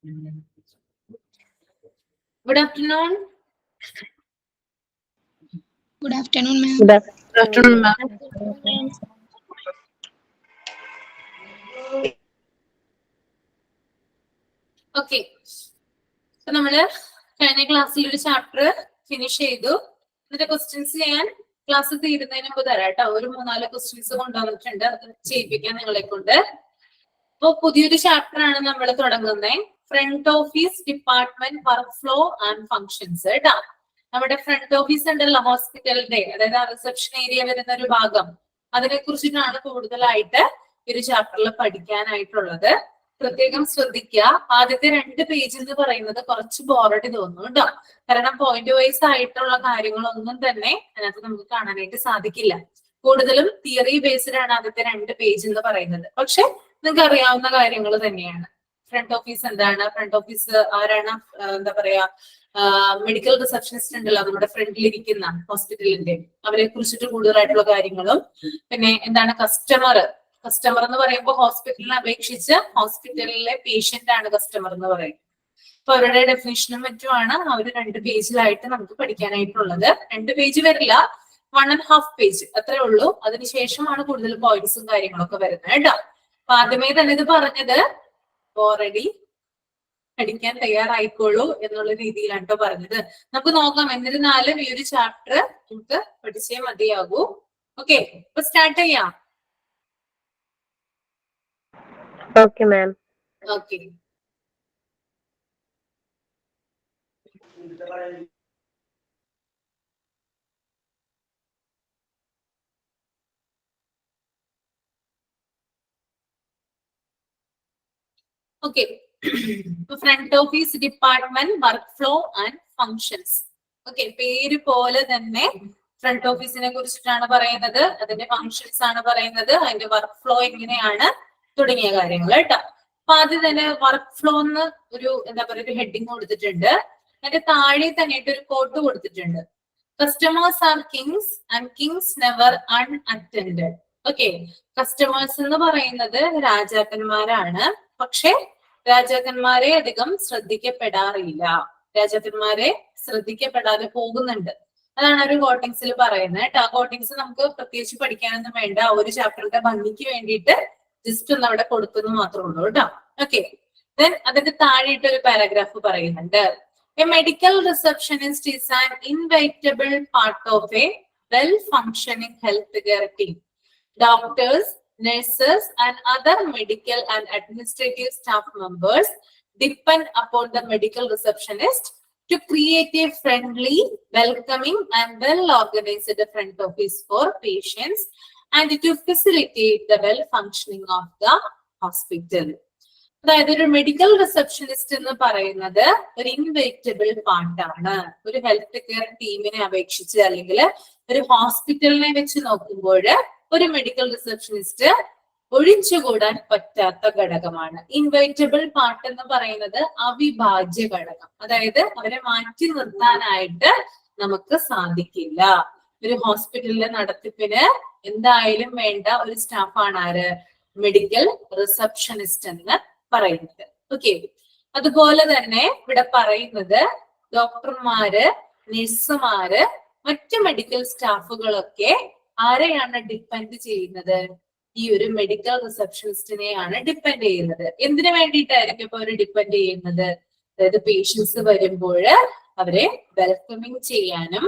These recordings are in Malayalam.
Good afternoon. Good afternoon, ma'am. Good afternoon, ma'am. Okay. So, നമ്മള് കഴിഞ്ഞ ക്ലാസ്സിൽ ഒരു ചാപ്റ്റർ ഫിനിഷ് ചെയ്തു. ഇതിന്റെ ക്വസ്റ്റ്യൻസ് ഞാൻ ക്ലാസ് തീരുന്നതിന് മുമ്പ് തരാം കേട്ടോ. ഒരു 3-4 ക്വസ്റ്റ്യൻസ് കൊണ്ടുവന്നിട്ടുണ്ട്. അത് ചെയ്യിപ്പിക്കാൻ നിങ്ങളെ കൊണ്ട്. അപ്പൊ പുതിയൊരു ചാപ്റ്റർ ആണ് നമ്മൾ തുടങ്ങുന്നത്. Front office department workflow and functions കേട്ടോ. നമ്മുടെ ഫ്രണ്ട് ഓഫീസ് ഉണ്ടല്ലോ ഹോസ്പിറ്റലിന്റെ, അതായത് റിസപ്ഷൻ ഏരിയ വരുന്ന ഒരു ഭാഗം, അതിനെ കുറിച്ചിട്ടാണ് കൂടുതലായിട്ട് ഒരു ചാപ്റ്ററിൽ പഠിക്കാനായിട്ടുള്ളത്. പ്രത്യേകം ശ്രദ്ധിക്കുക. ആദ്യത്തെ 2 പേജ് എന്ന് പറയുന്നത് കുറച്ച് ബോറടി തോന്നും കേട്ടോ. കാരണം പോയിന്റ് വൈസ് ആയിട്ടുള്ള കാര്യങ്ങളൊന്നും തന്നെ അതിനകത്ത് നമുക്ക് കാണാനായിട്ട് സാധിക്കില്ല. കൂടുതലും തിയറി ബേസ്ഡ് ആണ് ആദ്യത്തെ 2 പേജ് എന്ന് പറയുന്നത്. പക്ഷെ നിങ്ങൾക്ക് അറിയാവുന്ന കാര്യങ്ങൾ തന്നെയാണ്. ഫ്രണ്ട് ഓഫീസ് എന്താണ്, ഫ്രണ്ട് ഓഫീസ് ആരാണ്, എന്താ പറയാ, മെഡിക്കൽ റിസപ്ഷനിസ്റ്റ് ഉണ്ടല്ലോ നമ്മുടെ ഫ്രണ്ടിൽ ഇരിക്കുന്ന ഹോസ്പിറ്റലിന്റെ, അവരെ കുറിച്ചിട്ട് കൂടുതലായിട്ടുള്ള കാര്യങ്ങളും, പിന്നെ എന്താണ് കസ്റ്റമർ എന്ന് പറയുമ്പോൾ ഹോസ്പിറ്റലിനെ അപേക്ഷിച്ച് ഹോസ്പിറ്റലിലെ പേഷ്യന്റ് ആണ് കസ്റ്റമർ എന്ന് പറയുന്നത്. അപ്പൊ അവരുടെ ഡെഫിനിഷനും മറ്റുമാണ് അവർ 2 പേജിലായിട്ട് നമുക്ക് പഠിക്കാനായിട്ടുള്ളത്. 2 പേജ് വരില്ല, 1.5 പേജ് അത്രേ ഉള്ളൂ. അതിനുശേഷമാണ് കൂടുതൽ പോയിന്റ്സും കാര്യങ്ങളൊക്കെ വരുന്നത് കേട്ടോ. അപ്പൊ ആദ്യമേ തന്നെ ഇത് പറഞ്ഞത് ഓൾറെഡി പഠിക്കാൻ തയ്യാറായിക്കോളൂ എന്നുള്ള രീതിയിലാണ് കേട്ടോ പറഞ്ഞത്. നമുക്ക് നോക്കാം. എന്നിരുന്നാലും ഈ ഒരു ചാപ്റ്റർ നമുക്ക് പഠിച്ചേ മതിയാകൂ. ഓക്കെ, അപ്പൊ സ്റ്റാർട്ട് ചെയ്യാം. Okay, ma'am. Okay. Okay. Front office department workflow and functions. Okay, പേര് പോലെ തന്നെ ഫ്രണ്ട് ഓഫീസിനെ കുറിച്ചിട്ടാണ് പറയുന്നത്, അതിന്റെ ഫങ്ഷൻസ് ആണ് പറയുന്നത്, അതിന്റെ വർക്ക് ഫ്ലോ എങ്ങനെയാണ് തുടങ്ങിയ കാര്യങ്ങൾ കേട്ടോ. അപ്പൊ ആദ്യം തന്നെ വർക്ക് ഫ്ലോ എന്ന് ഒരു എന്താ പറയുക ഒരു ഹെഡിങ് കൊടുത്തിട്ടുണ്ട്. അതിന്റെ താഴെ തന്നെ ഒരു കോട്ട് കൊടുത്തിട്ടുണ്ട്. Customers R Kings and Kings never unattended. Okay, customers എന്ന് പറയുന്നത് രാജാക്കന്മാരാണ്, പക്ഷെ രാജാക്കന്മാരെ അധികം ശ്രദ്ധിക്കപ്പെടാറില്ല. രാജാക്കന്മാരെ ശ്രദ്ധിക്കപ്പെടാതെ പോകുന്നുണ്ട്. അതാണ് ഒരു കോട്ടിങ്സിൽ പറയുന്നത് കേട്ടോ. ആ കോട്ടിങ്സ് നമുക്ക് പ്രത്യേകിച്ച് പഠിക്കാനൊന്നും വേണ്ട. ഒരു ചാപ്റ്ററിന്റെ ഭംഗിക്ക് വേണ്ടിയിട്ട് ജസ്റ്റ് ഒന്ന് അവിടെ കൊടുത്തെന്ന് മാത്രമേ ഉള്ളൂ കേട്ടോ. ഓക്കെ, ദെൻ അതിന്റെ താഴെയിട്ട് ഒരു പാരഗ്രാഫ് പറയുന്നുണ്ട്. A medical receptionist is an inevitable part of a well functioning health care team. Doctors, nurses and other medical and administrative staff members depend upon the medical receptionist to create a friendly, welcoming and well-organized front office for patients and to facilitate the well functioning of the hospital. അതായത് ഒരു മെഡിക്കൽ റിസപ്ഷനിസ്റ്റ് എന്ന് പറയുന്നത് ഒരു ഇൻവൈറ്റബിൾ പാർട്ടാണ്. ഒരു ഹെൽത്ത് കെയർ ടീമിനെ അപേക്ഷിച്ച് അല്ലെങ്കിൽ ഒരു ഹോസ്പിറ്റലിനെ വെച്ച് നോക്കുമ്പോൾ ഒരു മെഡിക്കൽ റിസപ്ഷനിസ്റ്റ് ഒഴിച്ചുകൂടാൻ പറ്റാത്ത ഘടകമാണ്. ഇൻവൈറ്റബിൾ പാർട്ട് എന്ന് പറയുന്നത് അവിഭാജ്യ ഘടകം. അതായത് അവരെ മാറ്റി നിർത്താനായിട്ട് നമുക്ക് സാധിക്കില്ല. ഒരു ഹോസ്പിറ്റലിലെ നടത്തിപ്പിന് എന്തായാലും വേണ്ട ഒരു സ്റ്റാഫാണ് ആര്? മെഡിക്കൽ റിസപ്ഷനിസ്റ്റ് എന്ന് പറയുന്നത്. ഓക്കെ, അതുപോലെ തന്നെ ഇവിടെ പറയുന്നത് ഡോക്ടർമാര്, നഴ്സുമാര്, മറ്റു മെഡിക്കൽ സ്റ്റാഫുകളൊക്കെ ആരെയാണ് ഡിപ്പെൻഡ് ചെയ്യുന്നത്? ഈ ഒരു മെഡിക്കൽ റിസപ്ഷനിസ്റ്റിനെയാണ് ഡിപ്പെൻഡ് ചെയ്യുന്നത്. എന്തിനു വേണ്ടിയിട്ടായിരിക്കും ഇപ്പൊ അവര് ഡിപ്പെൻഡ് ചെയ്യുന്നത്? അതായത് പേഷ്യൻസ് വരുമ്പോൾ അവരെ വെൽക്കമിങ് ചെയ്യാനും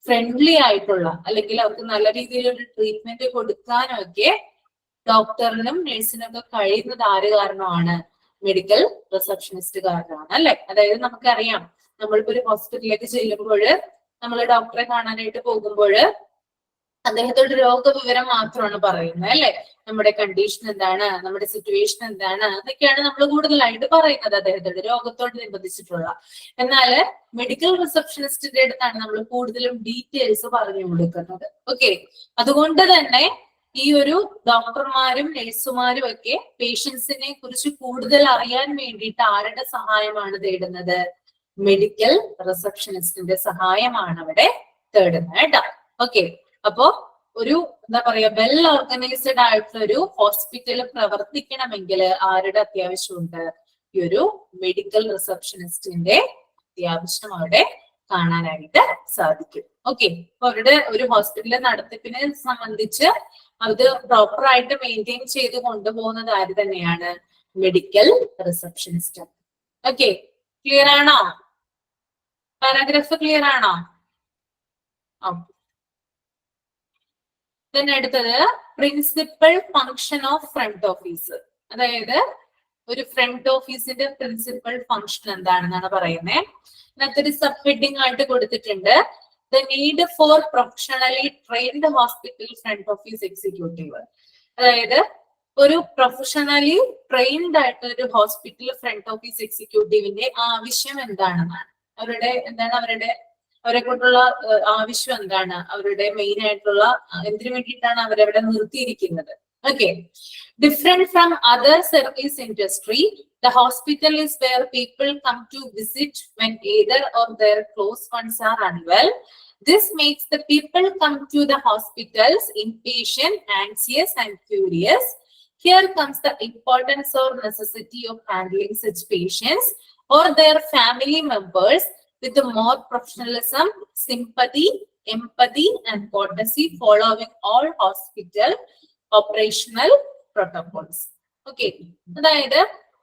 ഫ്രണ്ട്ലി ആയിട്ടുള്ള അല്ലെങ്കിൽ അവർക്ക് നല്ല രീതിയിലൊരു ട്രീറ്റ്മെന്റ് കൊടുക്കാനും ഒക്കെ ഡോക്ടറിനും നഴ്സിനും ഒക്കെ കഴിയുന്നത് ആര് കാരണമാണ്? മെഡിക്കൽ റിസപ്ഷനിസ്റ്റ് കാരണമാണ് അല്ലെ. അതായത് നമുക്കറിയാം, നമ്മളിപ്പോ ഒരു ഹോസ്പിറ്റലിലേക്ക് ചെല്ലുമ്പോൾ നമ്മൾ ഡോക്ടറെ കാണാനായിട്ട് പോകുമ്പോൾ അദ്ദേഹത്തോട് രോഗവിവരം മാത്രമാണ് പറയുന്നത് അല്ലെ. നമ്മുടെ കണ്ടീഷൻ എന്താണ്, നമ്മുടെ സിറ്റുവേഷൻ എന്താണ്, അതൊക്കെയാണ് നമ്മൾ കൂടുതലായിട്ട് പറയുന്നത് അദ്ദേഹത്തോട്, രോഗത്തോട് അനുബന്ധിച്ചിട്ടുള്ള. എന്നാൽ മെഡിക്കൽ റിസപ്ഷനിസ്റ്റിന്റെ അടുത്താണ് നമ്മൾ കൂടുതലും ഡീറ്റെയിൽസ് പറഞ്ഞു കൊടുക്കുന്നത്. ഓക്കെ, അതുകൊണ്ട് തന്നെ ഈ ഒരു ഡോക്ടർമാരും നഴ്സുമാരും ഒക്കെ പേഷ്യൻസിനെ കുറിച്ച് കൂടുതൽ അറിയാൻ വേണ്ടിയിട്ട് ആരുടെ സഹായമാണ് തേടുന്നത്? മെഡിക്കൽ റിസപ്ഷനിസ്റ്റിന്റെ സഹായമാണ് അവിടെ തേടുന്നത് കേട്ടോ. ഓക്കെ, അപ്പോ ഒരു എന്താ പറയാ വെൽ ഓർഗനൈസ്ഡ് ആയിട്ടുള്ള ഒരു ഹോസ്പിറ്റൽ പ്രവർത്തിക്കണമെങ്കിൽ ആരുടെ അത്യാവശ്യമുണ്ട്? ഈ ഈ ഒരു മെഡിക്കൽ റിസപ്ഷനിസ്റ്റിന്റെ അത്യാവശ്യം അവിടെ കാണാനായിട്ട് സാധിക്കും. ഓക്കെ, അപ്പൊ അവരുടെ ഒരു ഹോസ്പിറ്റലിലെ നടത്തിപ്പിനെ സംബന്ധിച്ച് അത് പ്രോപ്പർ ആയിട്ട് മെയിൻറ്റെയിൻ ചെയ്ത് കൊണ്ടുപോകുന്നത് ആര് തന്നെയാണ്? Medical receptionist. ഓക്കെ, ക്ലിയർ ആണോ? പാരാഗ്രാഫ് ക്ലിയർ ആണോ? പിന്നെ അടുത്തത് principal function of front office. അതായത് ഒരു ഫ്രണ്ട് ഓഫീസിന്റെ പ്രിൻസിപ്പൽ ഫംഗ്ഷൻ എന്താണെന്നാണ് പറയുന്നത്. അതിനകത്തൊരു സബ് ഹെഡിങ് ആയിട്ട് കൊടുത്തിട്ടുണ്ട്, the need for professionally trained hospital front office executive. അതായത് ഒരു പ്രൊഫഷണലി ട്രെയിൻഡ് ആയിട്ടുള്ള ഒരു ഹോസ്പിറ്റൽ ഫ്രണ്ട് ഓഫീസ് എക്സിക്യൂട്ടീവിന്റെ ആവശ്യം എന്താണെന്നാണ്. അവരെ കൊണ്ടുള്ള ആവശ്യം എന്താണ്, അവരുടെ മെയിൻ ആയിട്ടുള്ള എന്തിനു വേണ്ടിയിട്ടാണ് അവരവിടെ നിർത്തിയിരിക്കുന്നത്. Okay, different from other service industry, the hospital is where people come to visit when either or their close ones are unwell. This makes the people come to the hospitals impatient, anxious and curious. Here comes the importance or necessity of handling such patients or their family members with more professionalism, sympathy, empathy and courtesy, following all hospital operational protocols. Okay, അതായത്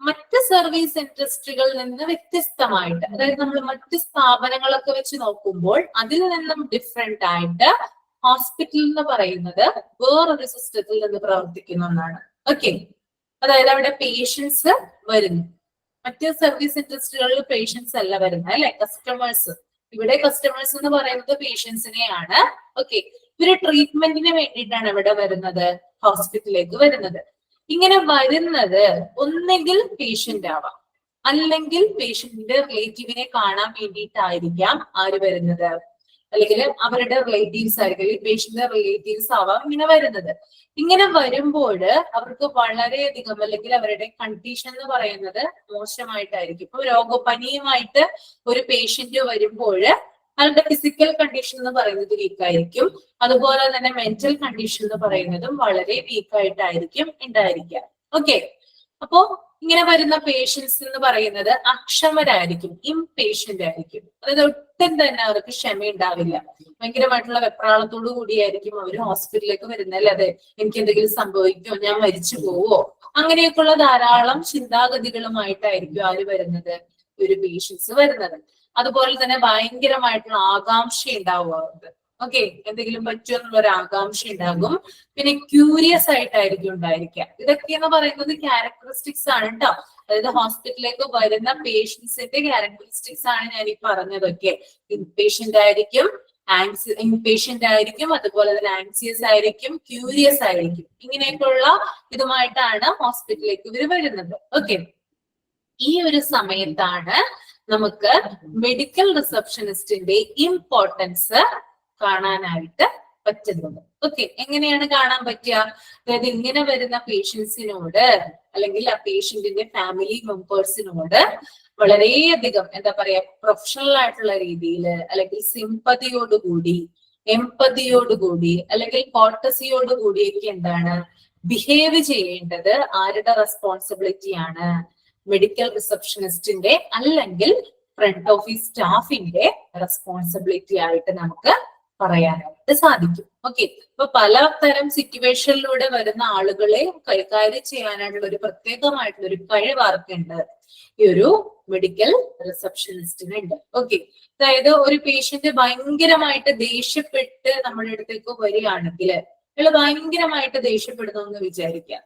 മറ്റ് സർവീസ് ഇൻഡസ്ട്രികളിൽ നിന്ന് വ്യത്യസ്തമായിട്ട്, അതായത് നമ്മൾ മറ്റ് സ്ഥാപനങ്ങളൊക്കെ വെച്ച് നോക്കുമ്പോൾ അതിൽ നിന്നും ഡിഫറെന്റ് ആയിട്ട് ഹോസ്പിറ്റൽ എന്ന് പറയുന്നത് വേറൊരു സിസ്റ്റത്തിൽ നിന്ന് പ്രവർത്തിക്കുന്ന ഒന്നാണ്. ഓക്കെ, അതായത് അവിടെ പേഷ്യൻസ് വരുന്നു. മറ്റ് സർവീസ് ഇൻഡസ്ട്രികളിൽ പേഷ്യൻസ് അല്ല വരുന്നത്, അല്ലെ, കസ്റ്റമേഴ്സ്. ഇവിടെ കസ്റ്റമേഴ്സ് എന്ന് പറയുന്നത് പേഷ്യൻസിനെയാണ്. ഓക്കെ, ഇവര് ട്രീറ്റ്മെന്റിന് വേണ്ടിയിട്ടാണ് ഇവിടെ വരുന്നത്, ഹോസ്പിറ്റലിലേക്ക് വരുന്നത്. ഇങ്ങനെ വരുന്നത് ഒന്നെങ്കിൽ പേഷ്യന്റ് ആവാം, അല്ലെങ്കിൽ പേഷ്യന്റിന്റെ റിലേറ്റീവിനെ കാണാൻ വേണ്ടിയിട്ടായിരിക്കാം ആര് വരുന്നത്, അല്ലെങ്കിൽ അവരുടെ റിലേറ്റീവ്സ് ആയിരിക്കും, പേഷ്യന്റിന്റെ റിലേറ്റീവ്സ് ആവാം ഇങ്ങനെ വരുന്നത്. ഇങ്ങനെ വരുമ്പോൾ അവർക്ക് വളരെയധികം, അല്ലെങ്കിൽ അവരുടെ കണ്ടീഷൻ എന്ന് പറയുന്നത് മോശമായിട്ടായിരിക്കും. ഇപ്പൊ രോഗപനിയുമായിട്ട് ഒരു പേഷ്യന്റ് വരുമ്പോൾ അവരുടെ ഫിസിക്കൽ കണ്ടീഷൻ എന്ന് പറയുന്നത് വീക്കായിരിക്കും. അതുപോലെ തന്നെ മെന്റൽ കണ്ടീഷൻ എന്ന് പറയുന്നതും വളരെ വീക്കായിട്ടായിരിക്കും ഉണ്ടായിരിക്കുക. ഓക്കെ, അപ്പോ ഇങ്ങനെ വരുന്ന പേഷ്യൻസ് എന്ന് പറയുന്നത് അക്ഷമരായിരിക്കും, ഇംപേഷ്യന്റ് ആയിരിക്കും. അതായത് ഒട്ടും തന്നെ അവർക്ക് ക്ഷമയുണ്ടാവില്ല. ഭയങ്കരമായിട്ടുള്ള വെപ്രാളത്തോടു കൂടിയായിരിക്കും അവർ ഹോസ്പിറ്റലിലേക്ക് വരുന്നത്. അല്ലാതെ എനിക്ക് എന്തെങ്കിലും സംഭവിക്കുമോ, ഞാൻ മരിച്ചു പോവോ, അങ്ങനെയൊക്കെയുള്ള ധാരാളം ചിന്താഗതികളുമായിട്ടായിരിക്കും ആര് വരുന്നത്, ഒരു പേഷ്യൻസ് വരുന്നത്. അതുപോലെ തന്നെ ഭയങ്കരമായിട്ടുള്ള ആകാംക്ഷ ഉണ്ടാവും അവർക്ക്. ഓക്കെ, എന്തെങ്കിലും പറ്റുമോ എന്നുള്ള ഒരു ആകാംക്ഷ ഉണ്ടാകും. പിന്നെ ക്യൂരിയസ് ആയിട്ടായിരിക്കും ഉണ്ടായിരിക്കുക. ഇതൊക്കെ എന്ന് പറയുന്നത് ക്യാരക്ടറിസ്റ്റിക്സ് ആണ് കേട്ടോ. അതായത് ഹോസ്പിറ്റലിലേക്ക് വരുന്ന പേഷ്യൻസിന്റെ ക്യാരക്ടറിസ്റ്റിക്സ് ആണ് ഞാൻ ഈ പറഞ്ഞതൊക്കെ. ഇംപേഷ്യന്റ് ആയിരിക്കും, ഇംപേഷ്യന്റ് ആയിരിക്കും, അതുപോലെ തന്നെ ആൻസിയസ് ആയിരിക്കും, ക്യൂരിയസ് ആയിരിക്കും. ഇങ്ങനെയൊക്കെയുള്ള ഇതുമായിട്ടാണ് ഹോസ്പിറ്റലിലേക്ക് ഇവർ വരുന്നത്. ഓക്കെ, ഈ ഒരു സമയത്താണ് നമുക്ക് മെഡിക്കൽ റിസപ്ഷനിസ്റ്റിന്റെ ഇമ്പോർട്ടൻസ് കാണാനായിട്ട് പറ്റുന്നത്. ഓക്കെ, എങ്ങനെയാണ് കാണാൻ പറ്റുക? അതായത് ഇങ്ങനെ വരുന്ന പേഷ്യൻസിനോട്, അല്ലെങ്കിൽ ആ പേഷ്യന്റിന്റെ ഫാമിലി മെമ്പേഴ്സിനോട് വളരെയധികം എന്താ പറയാ, പ്രൊഫഷണൽ ആയിട്ടുള്ള രീതിയിൽ, അല്ലെങ്കിൽ സിമ്പതിയോടുകൂടി, എംപതിയോടുകൂടി, അല്ലെങ്കിൽ കോർട്ടസിയോടുകൂടിയൊക്കെ എന്താണ് ബിഹേവ് ചെയ്യേണ്ടത് ആരുടെ റെസ്പോൺസിബിലിറ്റി ആണ്? മെഡിക്കൽ റിസപ്ഷനിസ്റ്റിന്റെ അല്ലെങ്കിൽ ഫ്രണ്ട് ഓഫീസ് സ്റ്റാഫിന്റെ റെസ്പോൺസിബിലിറ്റി ആയിട്ട് നമുക്ക് പറയാനായിട്ട് സാധിക്കും. ഓക്കെ, ഇപ്പൊ പലതരം സിറ്റുവേഷനിലൂടെ വരുന്ന ആളുകളെ കൈകാര്യം ചെയ്യാനായിട്ടുള്ള ഒരു പ്രത്യേകമായിട്ടുള്ള ഒരു കഴിവ് ആർക്കുണ്ട്? ഈ ഒരു മെഡിക്കൽ റിസപ്ഷനിസ്റ്റിനുണ്ട്. ഓക്കെ, അതായത് ഒരു പേഷ്യന്റ് ഭയങ്കരമായിട്ട് ദേഷ്യപ്പെട്ട് നമ്മുടെ അടുത്തേക്ക് വരികയാണെങ്കിൽ, അയാൾ ഭയങ്കരമായിട്ട് ദേഷ്യപ്പെടുന്നു എന്ന് വിചാരിക്കാം.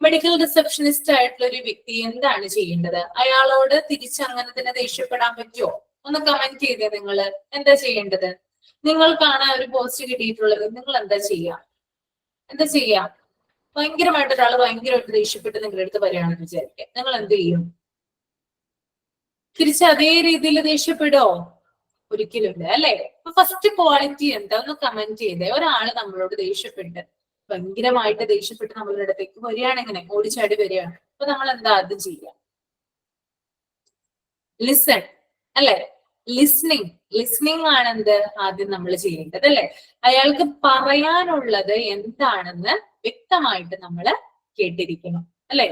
മെഡിക്കൽ റിസപ്ഷനിസ്റ്റ് ആയിട്ടുള്ള ഒരു വ്യക്തി എന്താണ് ചെയ്യേണ്ടത്? അയാളോട് തിരിച്ചങ്ങനെ തന്നെ ദേഷ്യപ്പെടാൻ പറ്റുമോ? ഒന്ന് കമന്റ് ചെയ്തേ. നിങ്ങൾ എന്താ ചെയ്യേണ്ടത്? നിങ്ങൾക്കാണ് ഒരു പോസ്റ്റ് കിട്ടിയിട്ടുള്ളത്, നിങ്ങൾ എന്താ ചെയ്യാ? ഭയങ്കരമായിട്ട് ഒരാൾ ഭയങ്കരമായിട്ട് ദേഷ്യപ്പെട്ട് നിങ്ങളുടെ അടുത്ത് വരികയാണെന്ന് വിചാരിക്കാം, നിങ്ങൾ എന്ത് ചെയ്യും? തിരിച്ച് അതേ രീതിയിൽ ദേഷ്യപ്പെടോ? ഒരിക്കലും ഇല്ല, അല്ലെ? അപ്പൊ ഫസ്റ്റ് ക്വാളിറ്റി എന്താ? ഒന്ന് കമന്റ് ചെയ്തേ. ഒരാള് നമ്മളോട് ദേഷ്യപ്പെട്ട്, ഭയങ്കരമായിട്ട് ദേഷ്യപ്പെട്ട് നമ്മളുടെ അടുത്തേക്ക് വരികയാണ്, ഇങ്ങനെ ഓടിച്ചാടി വരികയാണ്. അപ്പൊ നമ്മൾ എന്താ ആദ്യം ചെയ്യാം? ലിസൺ, അല്ലെ? ലിസ്ണിംഗ് ആണ് എന്ത് ആദ്യം നമ്മൾ ചെയ്യേണ്ടത്, അല്ലെ? അയാൾക്ക് പറയാനുള്ളത് എന്താണെന്ന് വ്യക്തമായിട്ട് നമ്മൾ കേട്ടിരിക്കണം, അല്ലെ?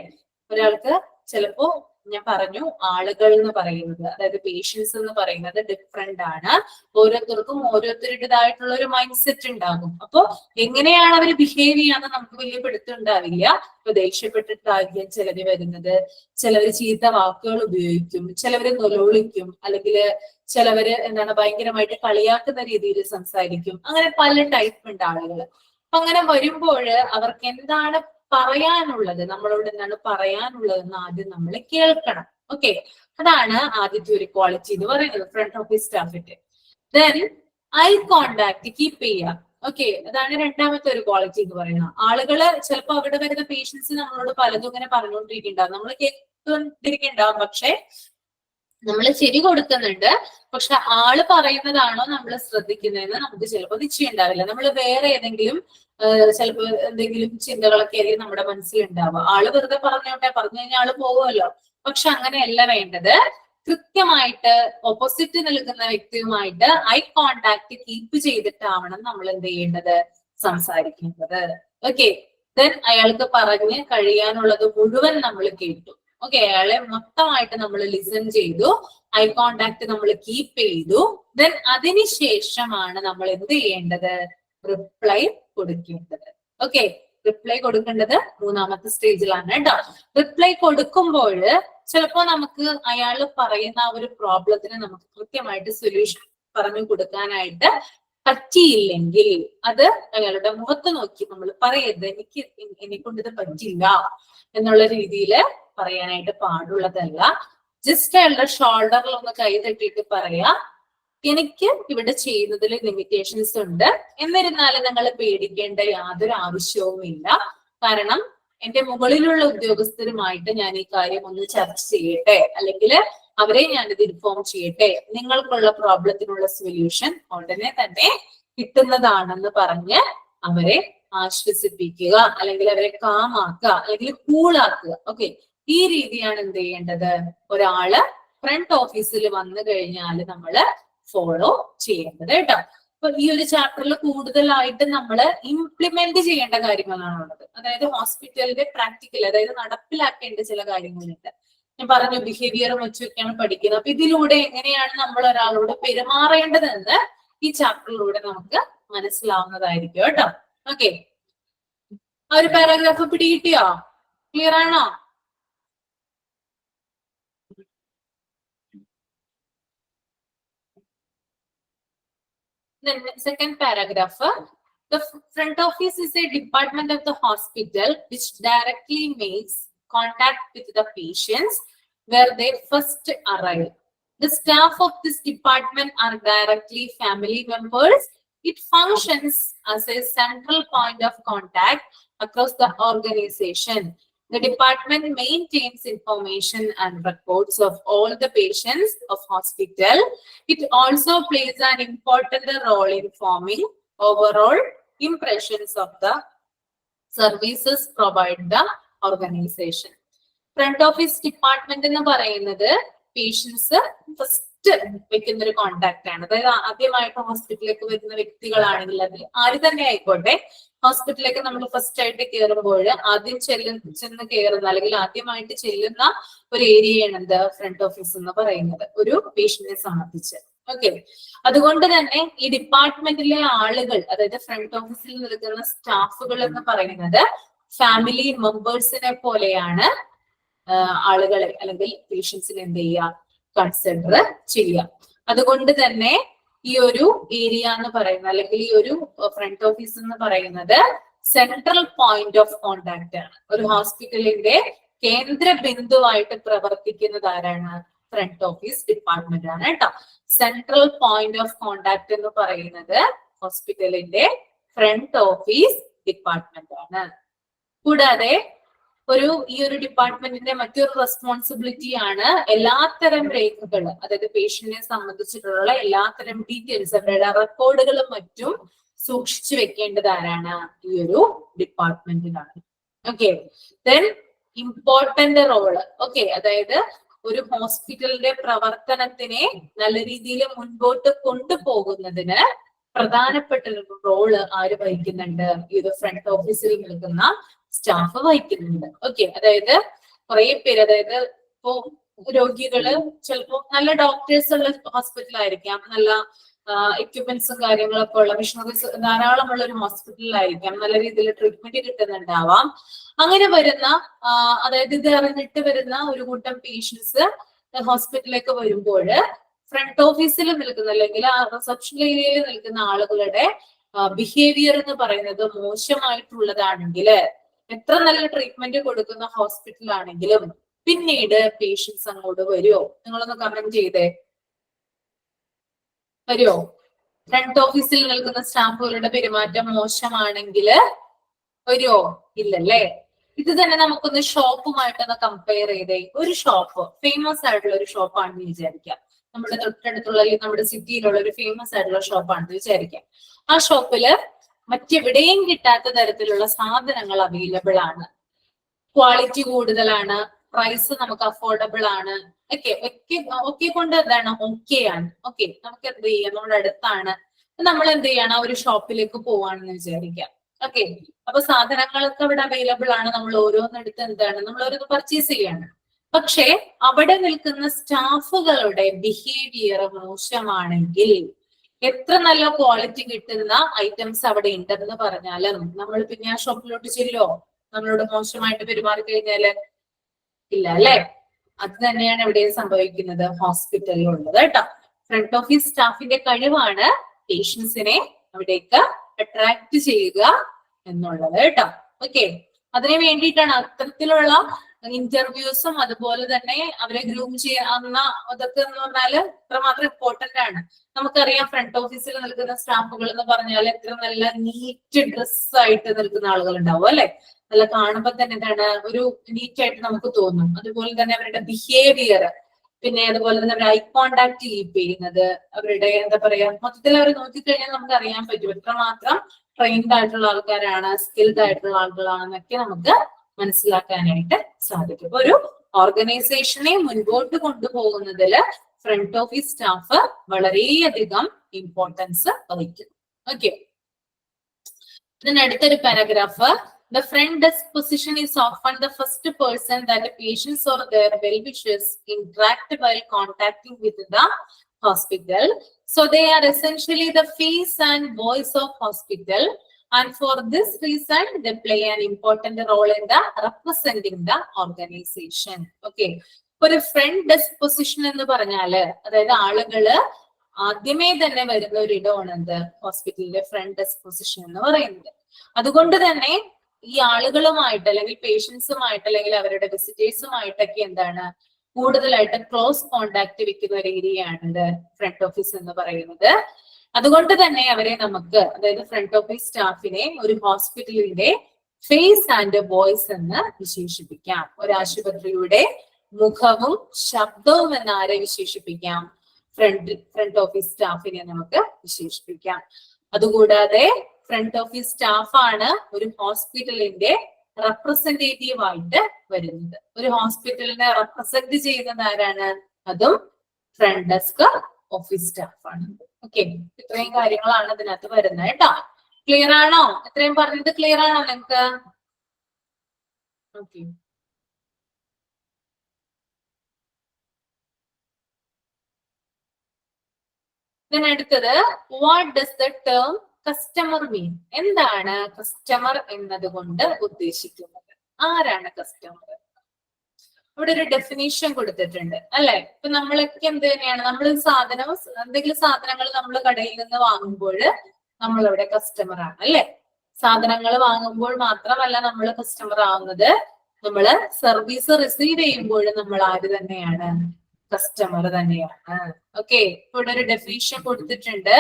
ഒരാൾക്ക് ചിലപ്പോ ഞാൻ പറഞ്ഞു ആളുകൾ എന്ന് പറയുന്നത്, അതായത് പേഷ്യൻസ് എന്ന് പറയുന്നത് ഡിഫറെന്റ് ആണ്. ഓരോരുത്തർക്കും ഓരോരുത്തരുടേതായിട്ടുള്ള ഒരു മൈൻഡ് സെറ്റ് ഉണ്ടാകും. അപ്പൊ എങ്ങനെയാണ് അവർ ബിഹേവ് ചെയ്യാന്ന് നമുക്ക് വലിയ പിടുത്തുണ്ടാവില്ല. ഇപ്പൊ ദേഷ്യപ്പെട്ടിട്ടായിരിക്കും ചിലര് വരുന്നത്, ചിലവര് ചീത്ത വാക്കുകൾ ഉപയോഗിക്കും, ചിലവര് നൊലോളിക്കും, അല്ലെങ്കിൽ ചിലവര് എന്താണ് ഭയങ്കരമായിട്ട് കളിയാക്കുന്ന രീതിയിൽ സംസാരിക്കും. അങ്ങനെ പല ടൈപ്പ് ഉണ്ട് ആളുകൾ. അപ്പൊ അങ്ങനെ വരുമ്പോൾ അവർക്ക് എന്താണ് പറയാനുള്ളത്, നമ്മളോട് എന്താണ് പറയാനുള്ളതെന്ന് ആദ്യം നമ്മൾ കേൾക്കണം. ഓക്കെ, അതാണ് ആദ്യത്തെ ഒരു ക്വാളിറ്റി എന്ന് പറയുന്നത് ഫ്രണ്ട് ഓഫീസ് സ്റ്റാഫിന്റെ. ദെൻ ഐ കോണ്ടാക്ട് കീപ്പ് ചെയ്യുക. ഓക്കെ, അതാണ് രണ്ടാമത്തെ ഒരു ക്വാളിറ്റി എന്ന് പറയുന്നത്. ആളുകള് ചിലപ്പോൾ അവിടെ വരുന്ന പേഷ്യൻസ് നമ്മളോട് പലതും ഇങ്ങനെ പറഞ്ഞുകൊണ്ടിരിക്കുന്നുണ്ടാവും, നമ്മൾ കേട്ടുകൊണ്ടിരിക്കുന്നുണ്ടാവും, പക്ഷെ നമ്മൾ ചെവി കൊടുക്കുന്നുണ്ട്. പക്ഷെ ആള് പറയുന്നതാണോ നമ്മൾ ശ്രദ്ധിക്കുന്നതെന്ന് നമുക്ക് ചിലപ്പോൾ നിശ്ചയം ഉണ്ടാവില്ല. നമ്മൾ വേറെ ഏതെങ്കിലും ചിലപ്പോൾ എന്തെങ്കിലും ചിന്തകളൊക്കെ ആയിരിക്കും നമ്മുടെ മനസ്സിലുണ്ടാവുക. ആള് വെറുതെ പറഞ്ഞോട്ടെ, പറഞ്ഞു കഴിഞ്ഞാൽ ആള് പോകുമല്ലോ. പക്ഷെ അങ്ങനെയല്ല വേണ്ടത്. കൃത്യമായിട്ട് ഓപ്പോസിറ്റ് നിൽക്കുന്ന വ്യക്തിയുമായിട്ട് ഐ കോണ്ടാക്ട് കീപ്പ് ചെയ്തിട്ടാവണം നമ്മൾ എന്ത് ചെയ്യേണ്ടത്, സംസാരിക്കേണ്ടത്. ഓക്കെ, ദെൻ അയാൾക്ക് പറഞ്ഞ് കഴിയാനുള്ളത് മുഴുവൻ നമ്മൾ കേട്ടു. ഓക്കെ, അയാളെ മൊത്തമായിട്ട് നമ്മൾ ലിസൺ ചെയ്തു, ഐ കോണ്ടാക്ട് നമ്മൾ കീപ്പ് ചെയ്തു. ദെൻ അതിനുശേഷമാണ് നമ്മൾ എന്ത് ചെയ്യേണ്ടത്, റിപ്ലൈ കൊടുക്കേണ്ടത്. ഓക്കെ, റിപ്ലൈ കൊടുക്കേണ്ടത് മൂന്നാമത്തെ സ്റ്റേജിലാണ് കേട്ടോ. റിപ്ലൈ കൊടുക്കുമ്പോൾ ചിലപ്പോ നമുക്ക് അയാൾ പറയുന്ന ആ ഒരു പ്രോബ്ലത്തിന് നമുക്ക് കൃത്യമായിട്ട് സൊല്യൂഷൻ പറഞ്ഞു കൊടുക്കാനായിട്ട് പറ്റിയില്ലെങ്കിൽ അത് അയാളുടെ മുഖത്ത് നോക്കി നമ്മൾ പറയരുത്, എന്നെ കൊണ്ട് ഇത് പറ്റില്ല എന്നുള്ള രീതിയിൽ പറയാനായിട്ട് പാടുള്ളതല്ല. ജസ്റ്റ് അയാളുടെ ഷോൾഡറിൽ ഒന്ന് കൈ തട്ടിയിട്ട് പറയാ, എനിക്ക് ഇവിടെ ചെയ്യുന്നതിൽ ലിമിറ്റേഷൻസ് ഉണ്ട്, എന്നിരുന്നാലും നിങ്ങൾ പേടിക്കേണ്ട യാതൊരു ആവശ്യവുമില്ല. കാരണം എന്റെ മുകളിലുള്ള ഉദ്യോഗസ്ഥരുമായിട്ട് ഞാൻ ഈ കാര്യം ഒന്ന് ചർച്ച ചെയ്യട്ടെ, അല്ലെങ്കിൽ അവരെ ഞാനിത് ഇൻഫോം ചെയ്യട്ടെ, നിങ്ങൾക്കുള്ള പ്രോബ്ലത്തിനുള്ള സൊല്യൂഷൻ ഉടനെ തന്നെ കിട്ടുന്നതാണെന്ന് പറഞ്ഞ് അവരെ ആശ്വസിപ്പിക്കുക, അല്ലെങ്കിൽ അവരെ കാമാക്കുക, അല്ലെങ്കിൽ കൂളാക്കുക. ഓക്കെ, ഈ രീതിയാണ് എന്ത് ചെയ്യേണ്ടത്, ഒരാള് ഫ്രണ്ട് ഓഫീസിൽ വന്നു കഴിഞ്ഞാൽ നമ്മള് ഫോളോ ചെയ്യേണ്ടത് കേട്ടോ. അപ്പൊ ഈ ഒരു ചാപ്റ്ററിൽ കൂടുതലായിട്ട് നമ്മൾ ഇംപ്ലിമെന്റ് ചെയ്യേണ്ട കാര്യങ്ങളാണുള്ളത്. അതായത് ഹോസ്പിറ്റലിന്റെ പ്രാക്ടിക്കൽ, അതായത് നടപ്പിലാക്കേണ്ട ചില കാര്യങ്ങളുണ്ട്. ഞാൻ പറഞ്ഞു ബിഹേവിയറും വെച്ചൊക്കെയാണ് പഠിക്കുന്നത്. അപ്പൊ ഇതിലൂടെ എങ്ങനെയാണ് നമ്മൾ ഒരാളോട് പെരുമാറേണ്ടതെന്ന് ഈ ചാപ്റ്ററിലൂടെ നമുക്ക് മനസ്സിലാവുന്നതായിരിക്കും കേട്ടോ. ഓക്കെ, ആ ഒരു പാരാഗ്രാഫ് പിടികിട്ടിയോ? ക്ലിയർ ആണോ? Then second paragraph, the front office is a department of the hospital which directly makes contact with the patients where they first arrive. The staff of this department are directly family members. It functions as a central point of contact across the organization. The department maintains information and records of all the patients of hospital. It also plays an important role in forming overall impressions of the services provided the organization. Front office department എന്ന് പറയുന്നത് പേഷ്യൻസ് ഫസ്റ്റ് വെക്കുന്ന ഒരു കോണ്ടാക്ട് ആണ്. അതായത് ആദ്യമായിട്ട് ഹോസ്പിറ്റലിലേക്ക് വരുന്ന വ്യക്തികളാണെങ്കിൽ അതിൽ ആര് തന്നെ ആയിക്കോട്ടെ, ഹോസ്പിറ്റലിലേക്ക് നമ്മൾ ഫസ്റ്റ് ആയിട്ട് കയറുമ്പോൾ ആദ്യം ചെന്ന് കയറുന്ന അല്ലെങ്കിൽ ആദ്യമായിട്ട് ചെല്ലുന്ന ഒരു ഏരിയയാണ് എന്ത്, ഫ്രണ്ട് ഓഫീസ് എന്ന് പറയുന്നത് ഒരു പേഷ്യന്റിനെ സംബന്ധിച്ച്. ഓക്കെ, അതുകൊണ്ട് തന്നെ ഈ ഡിപ്പാർട്ട്മെന്റിലെ ആളുകൾ, അതായത് ഫ്രണ്ട് ഓഫീസിൽ നിൽക്കുന്ന സ്റ്റാഫുകൾ എന്ന് പറയുന്നത് ഫാമിലി മെമ്പേഴ്സിനെ പോലെയാണ് ആളുകളെ അല്ലെങ്കിൽ പേഷ്യൻസിനെ എന്ത് ചെയ്യുക, കൺസിഡർ ചെയ്യുക. അതുകൊണ്ട് തന്നെ ഈ ഒരു ഏരിയ എന്ന് പറയുന്നത് അല്ലെങ്കിൽ ഈ ഒരു ഫ്രണ്ട് ഓഫീസ് എന്ന് പറയുന്നത് സെൻട്രൽ പോയിന്റ് ഓഫ് കോണ്ടാക്ട് ആണ്. ഒരു ഹോസ്പിറ്റലിന്റെ കേന്ദ്ര ബിന്ദുവായിട്ട് പ്രവർത്തിക്കുന്നത് ആരാണ്? ഫ്രണ്ട് ഓഫീസ് ഡിപ്പാർട്ട്മെന്റ് ആണ് കേട്ടോ. സെൻട്രൽ പോയിന്റ് ഓഫ് കോണ്ടാക്ട് എന്ന് പറയുന്നത് ഹോസ്പിറ്റലിന്റെ ഫ്രണ്ട് ഓഫീസ് ഡിപ്പാർട്ട്മെന്റ് ആണ്. കൂടാതെ ഈ ഒരു ഡിപ്പാർട്ട്മെന്റിന്റെ മറ്റൊരു റെസ്പോൺസിബിലിറ്റി ആണ് എല്ലാത്തരം രേഖകൾ, അതായത് പേഷ്യന്റിനെ സംബന്ധിച്ചിട്ടുള്ള എല്ലാത്തരം ഡീറ്റെയിൽസ്, അവരുടെ റെക്കോർഡുകളും മറ്റും സൂക്ഷിച്ചു വെക്കേണ്ടത് ആരാണ്? ഈ ഒരു ഡിപ്പാർട്ട്മെന്റിനാണ്. Okay, then important role. Okay, അതായത് ഒരു ഹോസ്പിറ്റലിന്റെ പ്രവർത്തനത്തിനെ നല്ല രീതിയിൽ മുൻപോട്ട് കൊണ്ടുപോകുന്നതിന് പ്രധാനപ്പെട്ട ഒരു റോള് ആര് വഹിക്കുന്നുണ്ട്? ഈ ഒരു ഫ്രണ്ട് ഓഫീസിൽ നിൽക്കുന്ന സ്റ്റാഫ് വഹിക്കുന്നുണ്ട്. ഓക്കെ, അതായത് കുറെ പേര്, അതായത് ഇപ്പോ രോഗികള് ചിലപ്പോ നല്ല ഡോക്ടേഴ്സ് ഉള്ള ഹോസ്പിറ്റലായിരിക്കാം, നല്ല എക്യുപ്മെന്റ്സും കാര്യങ്ങളൊക്കെ ഉള്ള മിഷനറീസ് ധാരാളമുള്ള ഒരു ഹോസ്പിറ്റലിലായിരിക്കാം, നല്ല രീതിയിൽ ട്രീറ്റ്മെന്റ് കിട്ടുന്നുണ്ടാവാം. അങ്ങനെ വരുന്ന അതായത് ഇത് അറിഞ്ഞിട്ട് വരുന്ന ഒരു കൂട്ടം പേഷ്യൻസ് ഹോസ്പിറ്റലിലേക്ക് വരുമ്പോൾ ഫ്രണ്ട് ഓഫീസിൽ നിൽക്കുന്ന അല്ലെങ്കിൽ ആ റിസപ്ഷൻ ഏരിയയിൽ നിൽക്കുന്ന ആളുകളുടെ ബിഹേവിയർ എന്ന് പറയുന്നത് മോശമായിട്ടുള്ളതാണെങ്കിൽ, എത്ര നല്ല ട്രീറ്റ്മെന്റ് കൊടുക്കുന്ന ഹോസ്പിറ്റൽ ആണെങ്കിലും പിന്നീട് പേഷ്യൻസ് അങ്ങോട്ട് വരുമോ? നിങ്ങളൊന്ന് കമന്റ് ചെയ്തേ, വരുമോ? ഫ്രണ്ട് ഓഫീസിൽ നിൽക്കുന്ന സ്റ്റാഫുകളുടെ പെരുമാറ്റം മോശമാണെങ്കിൽ വരുമോ? ഇല്ലല്ലേ. ഇത് തന്നെ നമുക്കൊന്ന് ഷോപ്പുമായിട്ടൊന്ന് കമ്പയർ ചെയ്തേ. ഒരു ഷോപ്പ്, ഫേമസ് ആയിട്ടുള്ള ഒരു ഷോപ്പാണെന്ന് വിചാരിക്കാം, നമ്മുടെ തൊട്ടടുത്തുള്ള അല്ലെങ്കിൽ നമ്മുടെ സിറ്റിയിലുള്ള ഒരു ഫേമസ് ആയിട്ടുള്ള ഷോപ്പാണെന്ന് വിചാരിക്കാം. ആ ഷോപ്പില് മറ്റെവിടെയും കിട്ടാത്ത തരത്തിലുള്ള സാധനങ്ങൾ അവൈലബിൾ ആണ്, ക്വാളിറ്റി കൂടുതലാണ്, പ്രൈസ് നമുക്ക് അഫോർഡബിൾ ആണ്, ഒക്കെ കൊണ്ട് എന്താണ് ഓക്കെ ആണ്. ഓക്കെ, നമുക്ക് എന്ത് ചെയ്യാം, നമ്മുടെ അടുത്താണ്, നമ്മൾ എന്ത് ചെയ്യണം, ഒരു ഷോപ്പിലേക്ക് പോവാണെന്ന് വിചാരിക്കാം. ഓക്കെ, അപ്പൊ സാധനങ്ങളൊക്കെ അവിടെ അവൈലബിൾ ആണ്, നമ്മൾ ഓരോന്നെടുത്ത് എന്താണ് നമ്മൾ ഓരോന്ന് പർച്ചേസ് ചെയ്യാണ്. പക്ഷെ അവിടെ നിൽക്കുന്ന സ്റ്റാഫുകളുടെ ബിഹേവിയർ മോശമാണെങ്കിൽ, എത്ര നല്ല ക്വാളിറ്റി കിട്ടുന്ന ഐറ്റംസ് അവിടെ ഉണ്ടെന്ന് പറഞ്ഞാലും നമ്മൾ പിന്നെ ആ ഷോപ്പിലോട്ട് ചെല്ലോ? നമ്മളോട് മോശമായിട്ട് പെരുമാറി കഴിഞ്ഞാല് ഇല്ല അല്ലെ. അത് തന്നെയാണ് ഇവിടെ സംഭവിക്കുന്നത് ഹോസ്പിറ്റലിൽ ഉള്ളത് കേട്ടോ. ഫ്രണ്ട് ഓഫീസ് സ്റ്റാഫിന്റെ കഴിവാണ് പേഷ്യൻസിനെ അവിടേക്ക് അട്രാക്ട് ചെയ്യുക എന്നുള്ളത് കേട്ടോ. ഓക്കെ, അതിനു വേണ്ടിയിട്ടാണ് അത്തരത്തിലുള്ള ഇന്റർവ്യൂസും അതുപോലെ തന്നെ അവരെ ഗ്രൂം ചെയ്യുന്ന അതൊക്കെ എന്ന് പറഞ്ഞാല് ഇത്രമാത്രം ഇമ്പോർട്ടന്റ് ആണ്. നമുക്കറിയാം ഫ്രണ്ട് ഓഫീസിൽ നിൽക്കുന്ന സ്റ്റാഫുകൾ എന്ന് പറഞ്ഞാൽ എത്ര നല്ല നീറ്റ് ഡ്രസ് ആയിട്ട് നിൽക്കുന്ന ആളുകൾ ഉണ്ടാവും അല്ലെ. നല്ല കാണുമ്പോ തന്നെ എന്താണ് ഒരു നീറ്റ് ആയിട്ട് നമുക്ക് തോന്നും. അതുപോലെ തന്നെ അവരുടെ ബിഹേവിയർ, പിന്നെ അതുപോലെ തന്നെ അവരുടെ ഐ കോണ്ടാക്ട് കീപ്പ് ചെയ്യുന്നത്, അവരുടെ എന്താ പറയാ, മൊത്തത്തിൽ അവർ നോക്കിക്കഴിഞ്ഞാൽ നമുക്ക് അറിയാൻ പറ്റും എത്രമാത്രം ട്രെയിൻഡ് ആയിട്ടുള്ള ആൾക്കാരാണ്, സ്കിൽഡ് ആയിട്ടുള്ള ആളുകളാണെന്നൊക്കെ നമുക്ക് മനസ്സിലാക്കാനായിട്ട് സാധിക്കും. അപ്പൊ ഒരു ഓർഗനൈസേഷനെ മുൻപോട്ട് കൊണ്ടുപോകുന്നതിൽ ഫ്രണ്ട് ഓഫീസ് സ്റ്റാഫ് വളരെയധികം ഇമ്പോർട്ടൻസ് വഹിക്കും. ഓക്കെ, ഇതിന് അടുത്തൊരു paragraph. The front desk position is often the first person that the patients or their well-wishers interact while contacting with the hospital. So they are essentially the face and voice of hospital. And for this reason, they play an important role in the representing the organization. Okay. ഒരു ഫ്രണ്ട് ഡെസ്ക് പൊസിഷൻ എന്ന് പറഞ്ഞാല്, അതായത് ആളുകള് ആദ്യമേ തന്നെ വരുന്ന ഒരു ഇടമാണ് എന്ത്, ഹോസ്പിറ്റലിലെ ഫ്രണ്ട് ഡെസ്ക് പൊസിഷൻ എന്ന് പറയുന്നത്. അതുകൊണ്ട് തന്നെ ഈ ആളുകളുമായിട്ട് അല്ലെങ്കിൽ പേഷ്യൻസുമായിട്ട് അല്ലെങ്കിൽ അവരുടെ വിസിറ്റേഴ്സുമായിട്ടൊക്കെ എന്താണ് കൂടുതലായിട്ട് ക്ലോസ് കോണ്ടാക്ട് വെക്കുന്ന ഒരു ഏരിയയാണ് ഫ്രണ്ട് ഓഫീസ് എന്ന് പറയുന്നത്. അതുകൊണ്ട് തന്നെ അവരെ നമുക്ക്, അതായത് ഫ്രണ്ട് ഓഫീസ് സ്റ്റാഫിനെ ഒരു ഹോസ്പിറ്റലിന്റെ ഫേസ് ആൻഡ് വോയിസ് എന്ന് വിശേഷിപ്പിക്കാം. ഒരു ആശുപത്രിയുടെ മുഖവും ശബ്ദവും എന്ന് ആരെ വിശേഷിപ്പിക്കാം? ഫ്രണ്ട് ഓഫീസ് സ്റ്റാഫിനെ നമുക്ക് വിശേഷിപ്പിക്കാം. അതുകൂടാതെ ഫ്രണ്ട് ഓഫീസ് സ്റ്റാഫാണ് ഒരു ഹോസ്പിറ്റലിന്റെ റെപ്രസെന്റേറ്റീവ് ആയിട്ട് വരുന്നത്. ഒരു ഹോസ്പിറ്റലിനെ റെപ്രസെന്റ് ചെയ്യുന്നത് ആരാണ്? അതും ഫ്രണ്ട് ഡെസ്ക് ഓഫീസ് സ്റ്റാഫാണ്. ഓക്കെ, ഇത്രയും കാര്യങ്ങളാണ് ഇതിനകത്ത് വരുന്നത് കേട്ടോ. ക്ലിയർ ആണോ? ഇത്രയും പറഞ്ഞത് ക്ലിയർ ആണോ നിങ്ങൾക്ക്? ഓക്കെ, ഇതിനടുത്തത് what does the term customer mean? എന്താണ് കസ്റ്റമർ എന്നതുകൊണ്ട് ഉദ്ദേശിക്കുന്നത്? ആരാണ് കസ്റ്റമർ? ഇവിടെ ഒരു ഡെഫിനേഷൻ കൊടുത്തിട്ടുണ്ട് അല്ലെ. ഇപ്പൊ നമ്മളൊക്കെ എന്ത് തന്നെയാണ്, നമ്മൾ സാധനം എന്തെങ്കിലും സാധനങ്ങൾ നമ്മൾ കടയിൽ നിന്ന് വാങ്ങുമ്പോൾ നമ്മൾ ഇവിടെ കസ്റ്റമർ ആണ് അല്ലെ. സാധനങ്ങൾ വാങ്ങുമ്പോൾ മാത്രമല്ല നമ്മൾ കസ്റ്റമർ ആവുന്നത്, നമ്മള് സർവീസ് റിസീവ് ചെയ്യുമ്പോൾ നമ്മൾ ആര് തന്നെയാണ്? കസ്റ്റമർ തന്നെയാണ്. ഓക്കെ, ഇവിടെ ഒരു ഡെഫിനേഷൻ കൊടുത്തിട്ടുണ്ട്.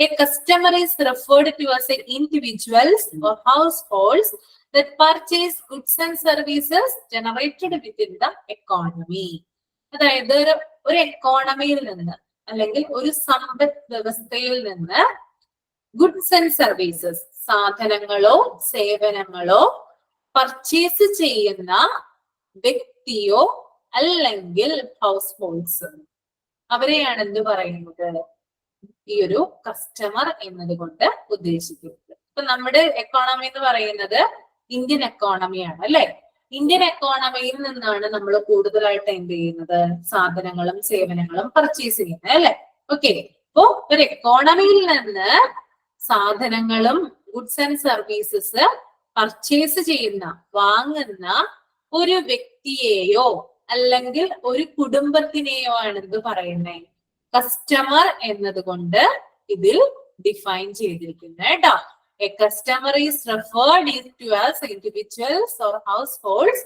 A customer is referred to as individuals or households that purchase goods and services generated within the economy. അതായത് ഒരു എക്കോണമിയിൽ നിന്ന് അല്ലെങ്കിൽ ഒരു സമ്പദ് വ്യവസ്ഥയിൽ നിന്ന് ഗുഡ്സ് ആൻഡ് സർവീസസ്, സാധനങ്ങളോ സേവനങ്ങളോ പർച്ചേസ് ചെയ്യുന്ന വ്യക്തിയോ അല്ലെങ്കിൽ ഹൗസ് ഹോൾഡ്സ്, അവരെയാണ് എന്ത് പറയുന്നത്? ഈ ഒരു കസ്റ്റമർ എന്നതുകൊണ്ട് ഉദ്ദേശിക്കുന്നത്. ഇപ്പൊ നമ്മുടെ എക്കോണമി എന്ന് പറയുന്നത് ഇന്ത്യൻ എക്കോണമിയാണ് അല്ലെ. ഇന്ത്യൻ എക്കോണമിയിൽ നിന്നാണ് നമ്മൾ കൂടുതലായിട്ട് എന്ത് ചെയ്യുന്നത്, സാധനങ്ങളും സേവനങ്ങളും പർച്ചേസ് ചെയ്യുന്നത് അല്ലെ. ഓക്കെ, അപ്പോ ഒരു എക്കോണമിയിൽ നിന്ന് സാധനങ്ങളും ഗുഡ്സ് ആൻഡ് സർവീസസ് പർച്ചേസ് ചെയ്യുന്ന, വാങ്ങുന്ന ഒരു വ്യക്തിയെയോ അല്ലെങ്കിൽ ഒരു കുടുംബത്തിനെയോ ആണ് എന്ത് പറയുന്നത്, കസ്റ്റമർ എന്നതുകൊണ്ട് ഇതിൽ ഡിഫൈൻ ചെയ്തിരിക്കുന്നത് കേട്ടോ. A customer is referred to as individuals or households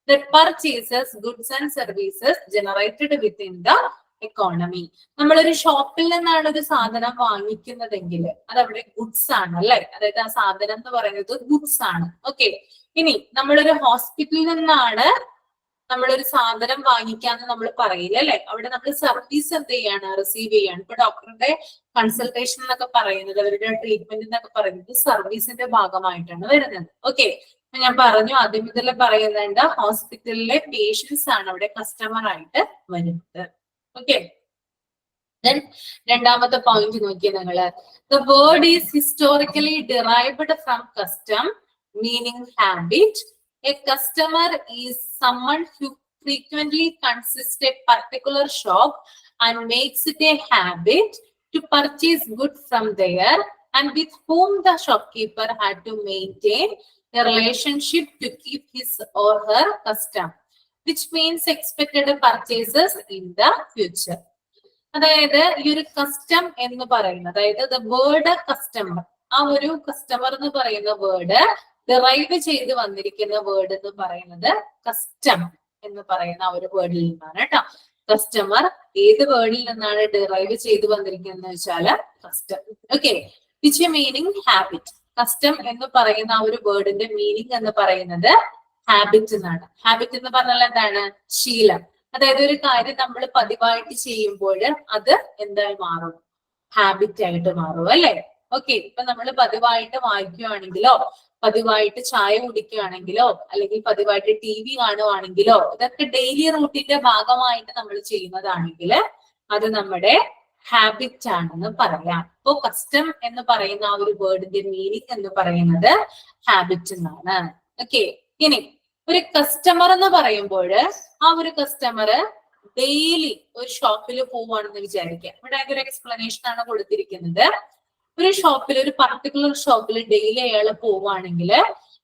that purchases goods and services generated within the economy. നമ്മളൊരു ഷോപ്പിൽ നിന്നാണ് ഒരു സാധനം വാങ്ങിക്കുന്നതെങ്കിൽ അതവിടെ ഗുഡ്സ് ആണ് അല്ലെ, അതായത് ആ സാധനം എന്ന് പറയുന്നത് ഗുഡ്സ് ആണ്. ഓക്കെ, ഇനി നമ്മളൊരു ഹോസ്പിറ്റലിൽ നിന്നാണ് നമ്മളൊരു സാധനം വാങ്ങിക്കാന്ന് നമ്മൾ പറയില്ല അല്ലെ, അവിടെ നമ്മൾ സർവീസ് എന്ത് ചെയ്യാണ്, റിസീവ് ചെയ്യാണ്. ഇപ്പൊ ഡോക്ടറുടെ കൺസൾട്ടേഷൻ എന്നൊക്കെ പറയുന്നത്, അവരുടെ ട്രീറ്റ്മെന്റ് എന്നൊക്കെ പറയുന്നത് സർവീസിന്റെ ഭാഗമായിട്ടാണ് വരുന്നത്. ഓക്കെ, ഞാൻ പറഞ്ഞു ആദ്യം മുതൽ പറയുന്നുണ്ട്, ഹോസ്പിറ്റലിലെ പേഷ്യൻസ് ആണ് അവിടെ കസ്റ്റമർ ആയിട്ട് വരുന്നത്. ഓക്കെ, രണ്ടാമത്തെ പോയിന്റ് നോക്കിയാൽ നിങ്ങള്, the word is historically derived from custom meaning habit. A customer is someone who frequently consults a particular shop and makes it a habit to purchase goods from there, and with whom the shopkeeper had to maintain a relationship to keep his or her custom, which means expected purchases in the future. അതായത് ഈ ഒരു കസ്റ്റം എന്ന് പറയുന്നത്, അതായത് ദ വേർഡ് കസ്റ്റമർ, ആ ഒരു കസ്റ്റമർ എന്ന് പറയുന്ന വേർഡ് ഡിറൈവ് ചെയ്ത് വന്നിരിക്കുന്ന വേർഡ് എന്ന് പറയുന്നത് കസ്റ്റം എന്ന് പറയുന്ന ആ ഒരു വേർഡിൽ നിന്നാണ് കേട്ടോ. കസ്റ്റമർ ഏത് വേർഡിൽ നിന്നാണ് ഡിറൈവ് ചെയ്ത് വന്നിരിക്കുന്നത് വെച്ചാല് custom. Okay, which meaning habit. Custom എന്ന് പറയുന്ന ആ ഒരു വേർഡിന്റെ മീനിങ് എന്ന് പറയുന്നത് ഹാബിറ്റ് എന്നാണ്. ഹാബിറ്റ് എന്ന് പറഞ്ഞാൽ എന്താണ്, ശീലം. അതായത് ഒരു കാര്യം നമ്മൾ പതിവായിട്ട് ചെയ്യുമ്പോൾ അത് എന്തായി മാറും, ഹാബിറ്റ് ആയിട്ട് മാറും അല്ലെ. ഓക്കെ, ഇപ്പൊ നമ്മൾ പതിവായിട്ട് വായിക്കുകയാണെങ്കിലോ, പതിവായിട്ട് ചായ കുടിക്കുകയാണെങ്കിലോ, അല്ലെങ്കിൽ പതിവായിട്ട് TV കാണുവാണെങ്കിലോ, ഇതൊക്കെ ഡെയിലി റൂട്ടീന്റെ ഭാഗമായിട്ട് നമ്മൾ ചെയ്യുന്നതാണെങ്കിൽ അത് നമ്മുടെ ഹാബിറ്റ് ആണെന്ന് പറയാം. ഇപ്പോ കസ്റ്റം എന്ന് പറയുന്ന ആ ഒരു വേർഡിന്റെ മീനിങ് എന്ന് പറയുന്നത് ഹാബിറ്റ് എന്നാണ്. ഓക്കെ, ഇനി ഒരു കസ്റ്റമർ എന്ന് പറയുമ്പോൾ ആ ഒരു കസ്റ്റമർ ഡെയിലി ഒരു ഷോപ്പിൽ പോവുകയാണെന്ന് വിചാരിക്കാം. ഇവിടെ ഒരു എക്സ്പ്ലനേഷൻ ആണ് കൊടുത്തിരിക്കുന്നത്. ഒരു ഷോപ്പിൽ, ഒരു പർട്ടിക്കുലർ ഷോപ്പിൽ ഡെയിലി അയാൾ പോവുകയാണെങ്കിൽ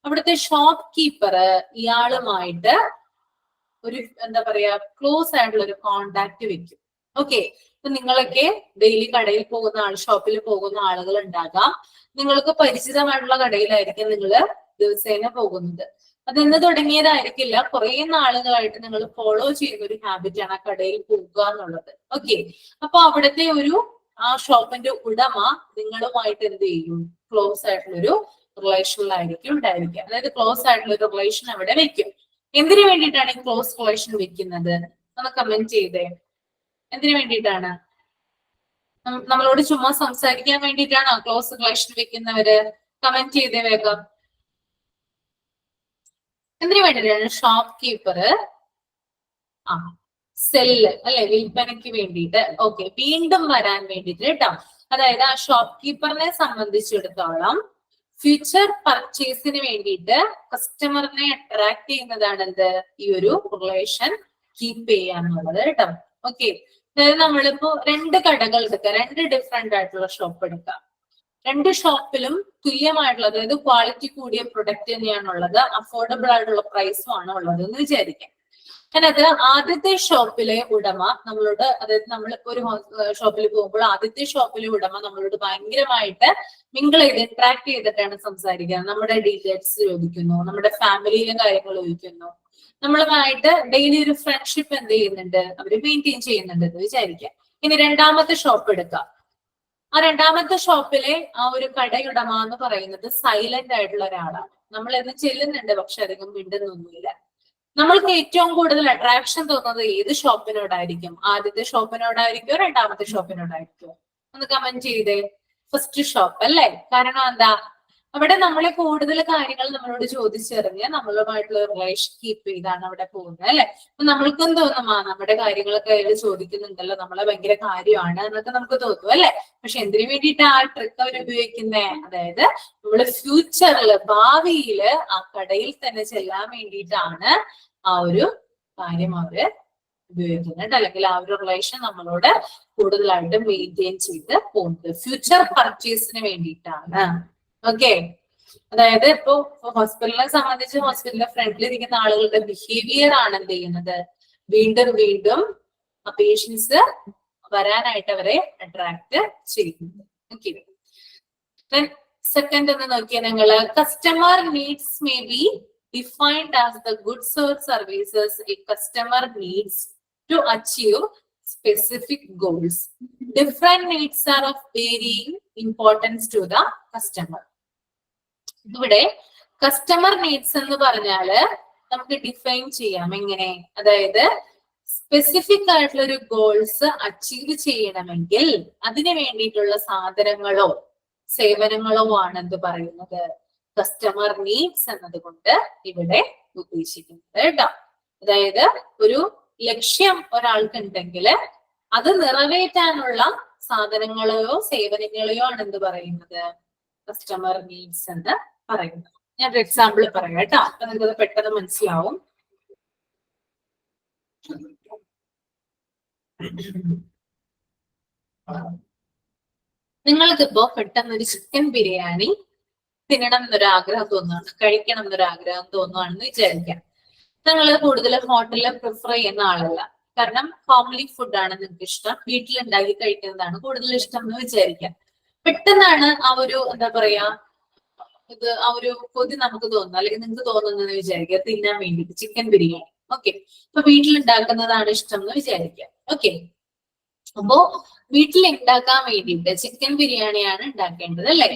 അവിടുത്തെ ഷോപ്പ് കീപ്പർ ഇയാളുമായിട്ട് ഒരു എന്താ പറയാ ക്ലോസ് ആയിട്ടുള്ള ഒരു കോണ്ടാക്ട് വെക്കും. ഓക്കെ, ഇപ്പൊ നിങ്ങളൊക്കെ ഡെയിലി കടയിൽ പോകുന്ന ഷോപ്പിൽ പോകുന്ന ആളുകൾ ഉണ്ടാകാം. നിങ്ങൾക്ക് പരിചിതമായിട്ടുള്ള കടയിലായിരിക്കും നിങ്ങൾ ദിവസേന പോകുന്നത്. അതെന്ന് തുടങ്ങിയതായിരിക്കില്ല, കുറെ നാളുകളായിട്ട് നിങ്ങൾ ഫോളോ ചെയ്യുന്ന ഒരു ഹാബിറ്റ് ആണ് ആ കടയിൽ പോകുക എന്നുള്ളത്. ഓക്കെ, അപ്പൊ അവിടുത്തെ ആ ഷോപ്പിന്റെ ഉടമ നിങ്ങളുമായിട്ട് എന്ത് ചെയ്യും, ക്ലോസ് ആയിട്ടുള്ളൊരു റിലേഷനിലായിരിക്കും ഉണ്ടായിരിക്കുക. അതായത് ക്ലോസ് ആയിട്ടുള്ള ഒരു റിലേഷൻ അവിടെ വെക്കും. എന്തിനു വേണ്ടിയിട്ടാണ് ഈ ക്ലോസ് റിലേഷൻ വെക്കുന്നത് ഒന്ന് കമന്റ് ചെയ്തേ. എന്തിനു വേണ്ടിയിട്ടാണ്? നമ്മളോട് ചുമ്മാ സംസാരിക്കാൻ വേണ്ടിയിട്ടാണോ ക്ലോസ് റിലേഷൻ വെക്കുന്നവര്? കമന്റ് ചെയ്തേ വേഗം. എന്തിനു വേണ്ടിയിട്ടാണ് ഷോപ്പ് കീപ്പർ സെല്ല് അല്ലെ, വിൽപ്പനയ്ക്ക് വേണ്ടിയിട്ട്, ഓക്കെ, വീണ്ടും വരാൻ വേണ്ടിയിട്ട് കേട്ടോ. അതായത് ആ ഷോപ്പ് കീപ്പറിനെ സംബന്ധിച്ചിടത്തോളം ഫ്യൂച്ചർ പർച്ചേസിന് വേണ്ടിയിട്ട് കസ്റ്റമറിനെ അട്രാക്ട് ചെയ്യുന്നതാണ് എന്ത്, ഈ ഒരു റിലേഷൻ കീപ്പ് ചെയ്യാന്നുള്ളത് കേട്ടോ. ഓക്കെ, അതായത് നമ്മളിപ്പോ രണ്ട് കടകൾ എടുക്കാം, രണ്ട് ഡിഫറെന്റ് ആയിട്ടുള്ള ഷോപ്പ് എടുക്കാം. രണ്ട് ഷോപ്പിലും തുല്യമായിട്ടുള്ള, അതായത് ക്വാളിറ്റി കൂടിയ പ്രൊഡക്റ്റ് തന്നെയാണുള്ളത്, അഫോർഡബിൾ ആയിട്ടുള്ള പ്രൈസും ആണ് ഉള്ളത് എന്ന് വിചാരിക്കാം. അതിനകത്ത് ആദ്യത്തെ ഷോപ്പിലെ ഉടമ നമ്മളോട്, അതായത് നമ്മളിപ്പോ ഒരു ഷോപ്പിൽ പോകുമ്പോൾ ആദ്യത്തെ ഷോപ്പിലെ ഉടമ നമ്മളോട് ഭയങ്കരമായിട്ട് മിങ്കിൾ ചെയ്ത് ഇന്ററാക്ട് ചെയ്തിട്ടാണ് സംസാരിക്കുക. നമ്മുടെ ഡീറ്റെയിൽസ് ചോദിക്കുന്നു, നമ്മുടെ ഫാമിലിയിലെ കാര്യങ്ങൾ ചോദിക്കുന്നു, നമ്മളുമായിട്ട് ഡെയിലി ഒരു ഫ്രണ്ട്ഷിപ്പ് എന്ത് ചെയ്യുന്നുണ്ട്, അവര് മെയിൻറ്റെയിൻ ചെയ്യുന്നുണ്ട് എന്ന് വിചാരിക്കാം. ഇനി രണ്ടാമത്തെ ഷോപ്പ് എടുക്കാം. ആ രണ്ടാമത്തെ ഷോപ്പിലെ ആ ഒരു കടയുടമ എന്ന് പറയുന്നത് സൈലന്റ് ആയിട്ടുള്ള ഒരാളാണ്. നമ്മൾ എന്ന് ചെല്ലുന്നുണ്ട്, പക്ഷെ അധികം മിണ്ടുന്നൊന്നുമില്ല. നമ്മൾക്ക് ഏറ്റവും കൂടുതൽ അട്രാക്ഷൻ തോന്നുന്നത് ഏത് ഷോപ്പിനോടായിരിക്കും? ആദ്യത്തെ ഷോപ്പിനോടായിരിക്കോ രണ്ടാമത്തെ ഷോപ്പിനോടായിരിക്കോ? ഒന്ന് കമന്റ് ചെയ്തേ. ഫസ്റ്റ് ഷോപ്പ് അല്ലേ? കാരണം എന്താ, അവിടെ നമ്മളെ കൂടുതൽ കാര്യങ്ങൾ നമ്മളോട് ചോദിച്ചറിഞ്ഞ് നമ്മളുമായിട്ടുള്ള റിലേഷൻ കീപ്പ് ചെയ്താണ് അവിടെ പോകുന്നത് അല്ലെ. അപ്പൊ നമ്മൾക്കും തോന്നും നമ്മുടെ കാര്യങ്ങളൊക്കെ അയാൾ ചോദിക്കുന്നുണ്ടല്ലോ, നമ്മളെ ഭയങ്കര കാര്യമാണ് എന്നൊക്കെ നമുക്ക് തോന്നും അല്ലെ. പക്ഷെ എന്തിനു വേണ്ടിയിട്ട് ആ ട്രിക്ക് അവർ ഉപയോഗിക്കുന്നേ? അതായത് നമ്മള് ഫ്യൂച്ചറില്, ഭാവിയില് ആ കടയിൽ തന്നെ ചെല്ലാൻ വേണ്ടിയിട്ടാണ് ആ ഒരു കാര്യം അവര് ഉപയോഗിക്കുന്നുണ്ട്, അല്ലെങ്കിൽ ആ ഒരു റിലേഷൻ നമ്മളോട് കൂടുതലായിട്ട് മെയിൻറ്റെയിൻ ചെയ്ത് പോകുന്നത് ഫ്യൂച്ചർ പർച്ചേസിന് വേണ്ടിയിട്ടാണ്. ഓക്കെ, അതായത് ഇപ്പോ ഹോസ്പിറ്റലിനെ സംബന്ധിച്ച് ഹോസ്പിറ്റലിന്റെ ഫ്രണ്ടിൽ ഇരിക്കുന്ന ആളുകളുടെ ബിഹേവിയർ ആണ് എന്ത് ചെയ്യുന്നത്, വീണ്ടും വീണ്ടും പേഷ്യൻസ് വരാനായിട്ട് അവരെ അട്രാക്ട് ചെയ്യുന്നത്. ഓക്കെ, സെക്കൻഡ് എന്ന് നോക്കിയാൽ നിങ്ങള് customer needs may be defined as the goods or services A customer needs to achieve specific goals. Different needs are of varying importance to the customer. ഇവിടെ കസ്റ്റമർ നീഡ്സ് എന്ന് പറഞ്ഞാല് നമുക്ക് ഡിഫൈൻ ചെയ്യാം എങ്ങനെ, അതായത് സ്പെസിഫിക് ആയിട്ടുള്ള ഒരു ഗോൾസ് അച്ചീവ് ചെയ്യണമെങ്കിൽ അതിന് വേണ്ടിയിട്ടുള്ള സാധനങ്ങളോ സേവനങ്ങളോ ആണ് എന്ത് പറയുന്നത്, കസ്റ്റമർ നീഡ്സ് എന്നതുകൊണ്ട് ഇവിടെ ഉദ്ദേശിക്കുന്നത് കേട്ടോ. അതായത് ഒരു ലക്ഷ്യം ഒരാൾക്ക് ഉണ്ടെങ്കിൽ അത് നിറവേറ്റാനുള്ള സാധനങ്ങളെയോ സേവനങ്ങളെയോ ആണ് എന്ത് പറയുന്നത്, കസ്റ്റമർ നീഡ്സ് എന്ന് പറയുന്നത്. ഞാൻ ഒരു എക്സാമ്പിൾ പറയാം കേട്ടോ, അപ്പൊ നിങ്ങൾക്ക് പെട്ടെന്ന് മനസ്സിലാവും. നിങ്ങൾക്കിപ്പോ പെട്ടെന്ന് ഒരു ചിക്കൻ ബിരിയാണി തിന്നണം എന്നൊരു ആഗ്രഹം തോന്നുകയാണ്, കഴിക്കണം എന്നൊരു ആഗ്രഹം തോന്നുകയാണെന്ന് വിചാരിക്കാം. നിങ്ങൾ കൂടുതൽ ഹോട്ടലിൽ പ്രിഫർ ചെയ്യുന്ന ആളല്ല, കാരണം ഹോംലി ഫുഡാണ് നിങ്ങൾക്ക് ഇഷ്ടം, വീട്ടിലുണ്ടാക്കി കഴിക്കുന്നതാണ് കൂടുതൽ ഇഷ്ടം എന്ന് വിചാരിക്കാം. പെട്ടെന്നാണ് ആ ഒരു എന്താ പറയാ ആ ഒരു കൊതി നമുക്ക് തോന്നുന്നു, അല്ലെങ്കിൽ നിങ്ങൾക്ക് തോന്നുന്നതെന്ന് വിചാരിക്കുക തിന്നാൻ വേണ്ടിയിട്ട് ചിക്കൻ ബിരിയാണി. ഓക്കെ, അപ്പൊ വീട്ടിലുണ്ടാക്കുന്നതാണ് ഇഷ്ടം എന്ന് വിചാരിക്കാം. ഓക്കെ, അപ്പോ വീട്ടിലുണ്ടാക്കാൻ വേണ്ടിയിട്ട് ചിക്കൻ ബിരിയാണിയാണ് ഉണ്ടാക്കേണ്ടത് അല്ലേ.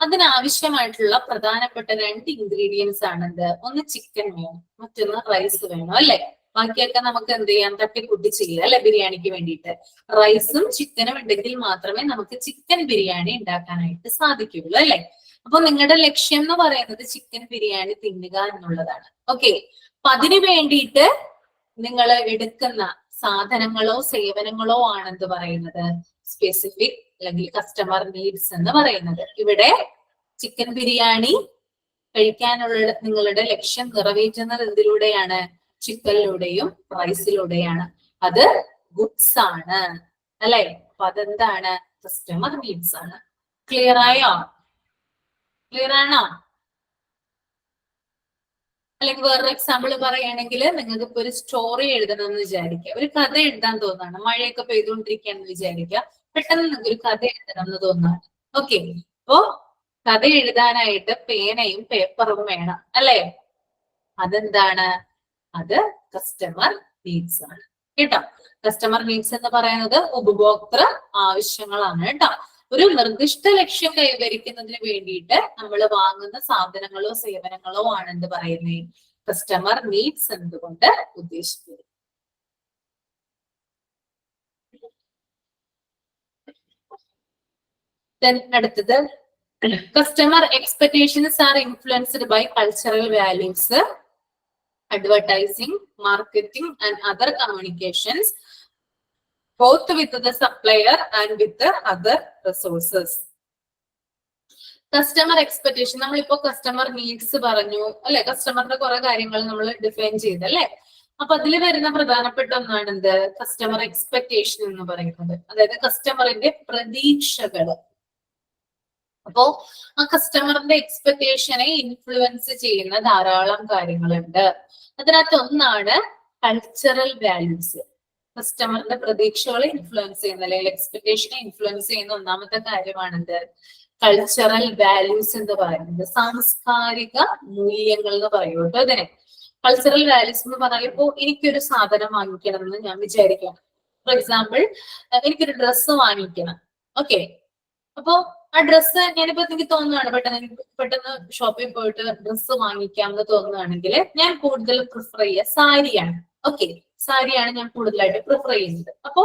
അതിനാവശ്യമായിട്ടുള്ള പ്രധാനപ്പെട്ട 2 ഇൻഗ്രീഡിയൻസ് ആണെന്ത്, ഒന്ന് ചിക്കൻ വേണം, മറ്റൊന്ന് റൈസ് വേണം അല്ലെ. ബാക്കിയൊക്കെ നമുക്ക് എന്ത് ചെയ്യാം, തട്ടിക്കൂട്ടി ചെയ്യാം അല്ലെ ബിരിയാണിക്ക് വേണ്ടിയിട്ട്. റൈസും ചിക്കനും ഉണ്ടെങ്കിൽ മാത്രമേ നമുക്ക് ചിക്കൻ ബിരിയാണി ഉണ്ടാക്കാനായിട്ട് സാധിക്കുള്ളൂ അല്ലെ. അപ്പൊ നിങ്ങളുടെ ലക്ഷ്യം എന്ന് പറയുന്നത് ചിക്കൻ ബിരിയാണി തിന്നുക എന്നുള്ളതാണ്. ഓക്കെ, അപ്പൊ അതിനു വേണ്ടിയിട്ട് നിങ്ങൾ എടുക്കുന്ന സാധനങ്ങളോ സേവനങ്ങളോ ആണെന്ത് പറയുന്നത്, സ്പെസിഫിക് അല്ലെങ്കിൽ കസ്റ്റമർ നീഡ്സ് എന്ന് പറയുന്നത്. ഇവിടെ ചിക്കൻ ബിരിയാണി കഴിക്കാനുള്ള നിങ്ങളുടെ ലക്ഷ്യം നിറവേറ്റുന്നത് എന്തിലൂടെയാണ്, ചിക്കനിലൂടെയും റൈസിലൂടെയാണ്. അത് ഗുഡ്സ് ആണ് അല്ലെ. അപ്പൊ അതെന്താണ്, കസ്റ്റമർ നീഡ്സ് ആണ്. ക്ലിയർ ആയോ? ക്ലിയർ ആണോ? അല്ലെങ്കിൽ വേറൊരു എക്സാമ്പിൾ പറയുകയാണെങ്കിൽ, നിങ്ങൾക്ക് ഇപ്പൊ ഒരു സ്റ്റോറി എഴുതണം എന്ന് വിചാരിക്കുക, ഒരു കഥ എഴുതാൻ തോന്നാണ്, മഴയൊക്കെ പെയ്തുകൊണ്ടിരിക്കുകയാണെന്ന് വിചാരിക്കുക, പെട്ടെന്ന് നിങ്ങൾക്ക് ഒരു കഥ എഴുതണം എന്ന് തോന്നാണ്. ഓക്കെ, അപ്പോ കഥ എഴുതാനായിട്ട് പേനയും പേപ്പറും വേണം അല്ലെ. അതെന്താണ്, അത് കസ്റ്റമർ നീഡ്സ് ആണ് കേട്ടോ. കസ്റ്റമർ നീഡ്സ് എന്ന് പറയുന്നത് ഉപഭോക്തൃ ആവശ്യങ്ങളാണ് കേട്ടോ. ഒരു നിർദ്ദിഷ്ട ലക്ഷ്യം കൈവരിക്കുന്നതിന് വേണ്ടിയിട്ട് നമ്മൾ വാങ്ങുന്ന സാധനങ്ങളോ സേവനങ്ങളോ ആണ് എന്ത് പറയുന്നത്, കസ്റ്റമർ നീഡ്സ് എന്നതുകൊണ്ട് ഉദ്ദേശിക്കുന്നത്. അടുത്തത്, customer expectations are influenced by cultural values, advertising, marketing and other communications, both with the supplier and with the other resources. Customer expectation, നമ്മളിപ്പോ കസ്റ്റമർ നീഡ്സ് പറഞ്ഞു അല്ലെ, കസ്റ്റമറിന്റെ കുറെ കാര്യങ്ങൾ നമ്മൾ ഡിഫൈൻ ചെയ്തല്ലേ. അപ്പൊ അതിൽ വരുന്ന പ്രധാനപ്പെട്ട ഒന്നാണ് എന്ത്, കസ്റ്റമർ എക്സ്പെക്ടേഷൻ എന്ന് പറയുന്നത്. അതായത് കസ്റ്റമറിന്റെ പ്രതീക്ഷകള്. അപ്പോ ആ കസ്റ്റമറിന്റെ എക്സ്പെക്ടേഷനെ ഇൻഫ്ലുവൻസ് ചെയ്യുന്ന ധാരാളം കാര്യങ്ങളുണ്ട്. അതിനകത്ത് ഒന്നാണ് കൾച്ചറൽ വാല്യൂസ്. കസ്റ്റമറിന്റെ പ്രതീക്ഷകളെ ഇൻഫ്ലുവൻസ് ചെയ്യുന്ന അല്ലെങ്കിൽ എക്സ്പെക്ടേഷനെ ഇൻഫ്ലുവൻസ് ചെയ്യുന്ന ഒന്നാമത്തെ കാര്യമാണെന്ത്, കൾച്ചറൽ വാല്യൂസ് എന്ന് പറയുന്നത്. സാംസ്കാരിക മൂല്യങ്ങൾ എന്ന് പറയൂ കേട്ടോ ഇതിനെ. കൾച്ചറൽ വാല്യൂസ് എന്ന് പറഞ്ഞാൽ, ഇപ്പോ എനിക്കൊരു സാധനം വാങ്ങിക്കണം എന്ന് ഞാൻ വിചാരിക്കാം. ഫോർ എക്സാമ്പിൾ, എനിക്കൊരു ഡ്രസ്സ് വാങ്ങിക്കണം. ഓക്കെ, അപ്പോ ആ ഡ്രസ്സ് ഞാനിപ്പോ എനിക്ക് തോന്നുകയാണ് പെട്ടെന്ന് ഷോപ്പിൽ പോയിട്ട് ഡ്രസ്സ് വാങ്ങിക്കാം എന്ന് തോന്നുകയാണെങ്കിൽ ഞാൻ കൂടുതൽ പ്രിഫർ ചെയ്യുക സാരിയാണ്. ഓക്കെ, സാരിയാണ് ഞാൻ കൂടുതലായിട്ട് പ്രിഫർ ചെയ്യുന്നത്. അപ്പൊ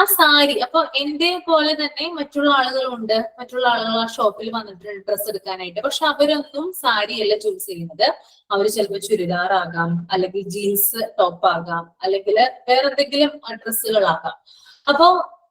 ആ സാരി, അപ്പൊ എന്റെ പോലെ തന്നെ മറ്റുള്ള ആളുകളുണ്ട്, മറ്റുള്ള ആളുകൾ ആ ഷോപ്പിൽ വന്നിട്ടുണ്ട് ഡ്രസ്സ് എടുക്കാനായിട്ട്. പക്ഷെ അവരൊന്നും സാരിയല്ല ചൂസ് ചെയ്യുന്നത്. അവർ ചിലപ്പോൾ ചുരിദാർ ആകാം, അല്ലെങ്കിൽ ജീൻസ് ടോപ്പ് ആകാം, അല്ലെങ്കിൽ വേറെ എന്തെങ്കിലും ഡ്രസ്സുകളാകാം. അപ്പൊ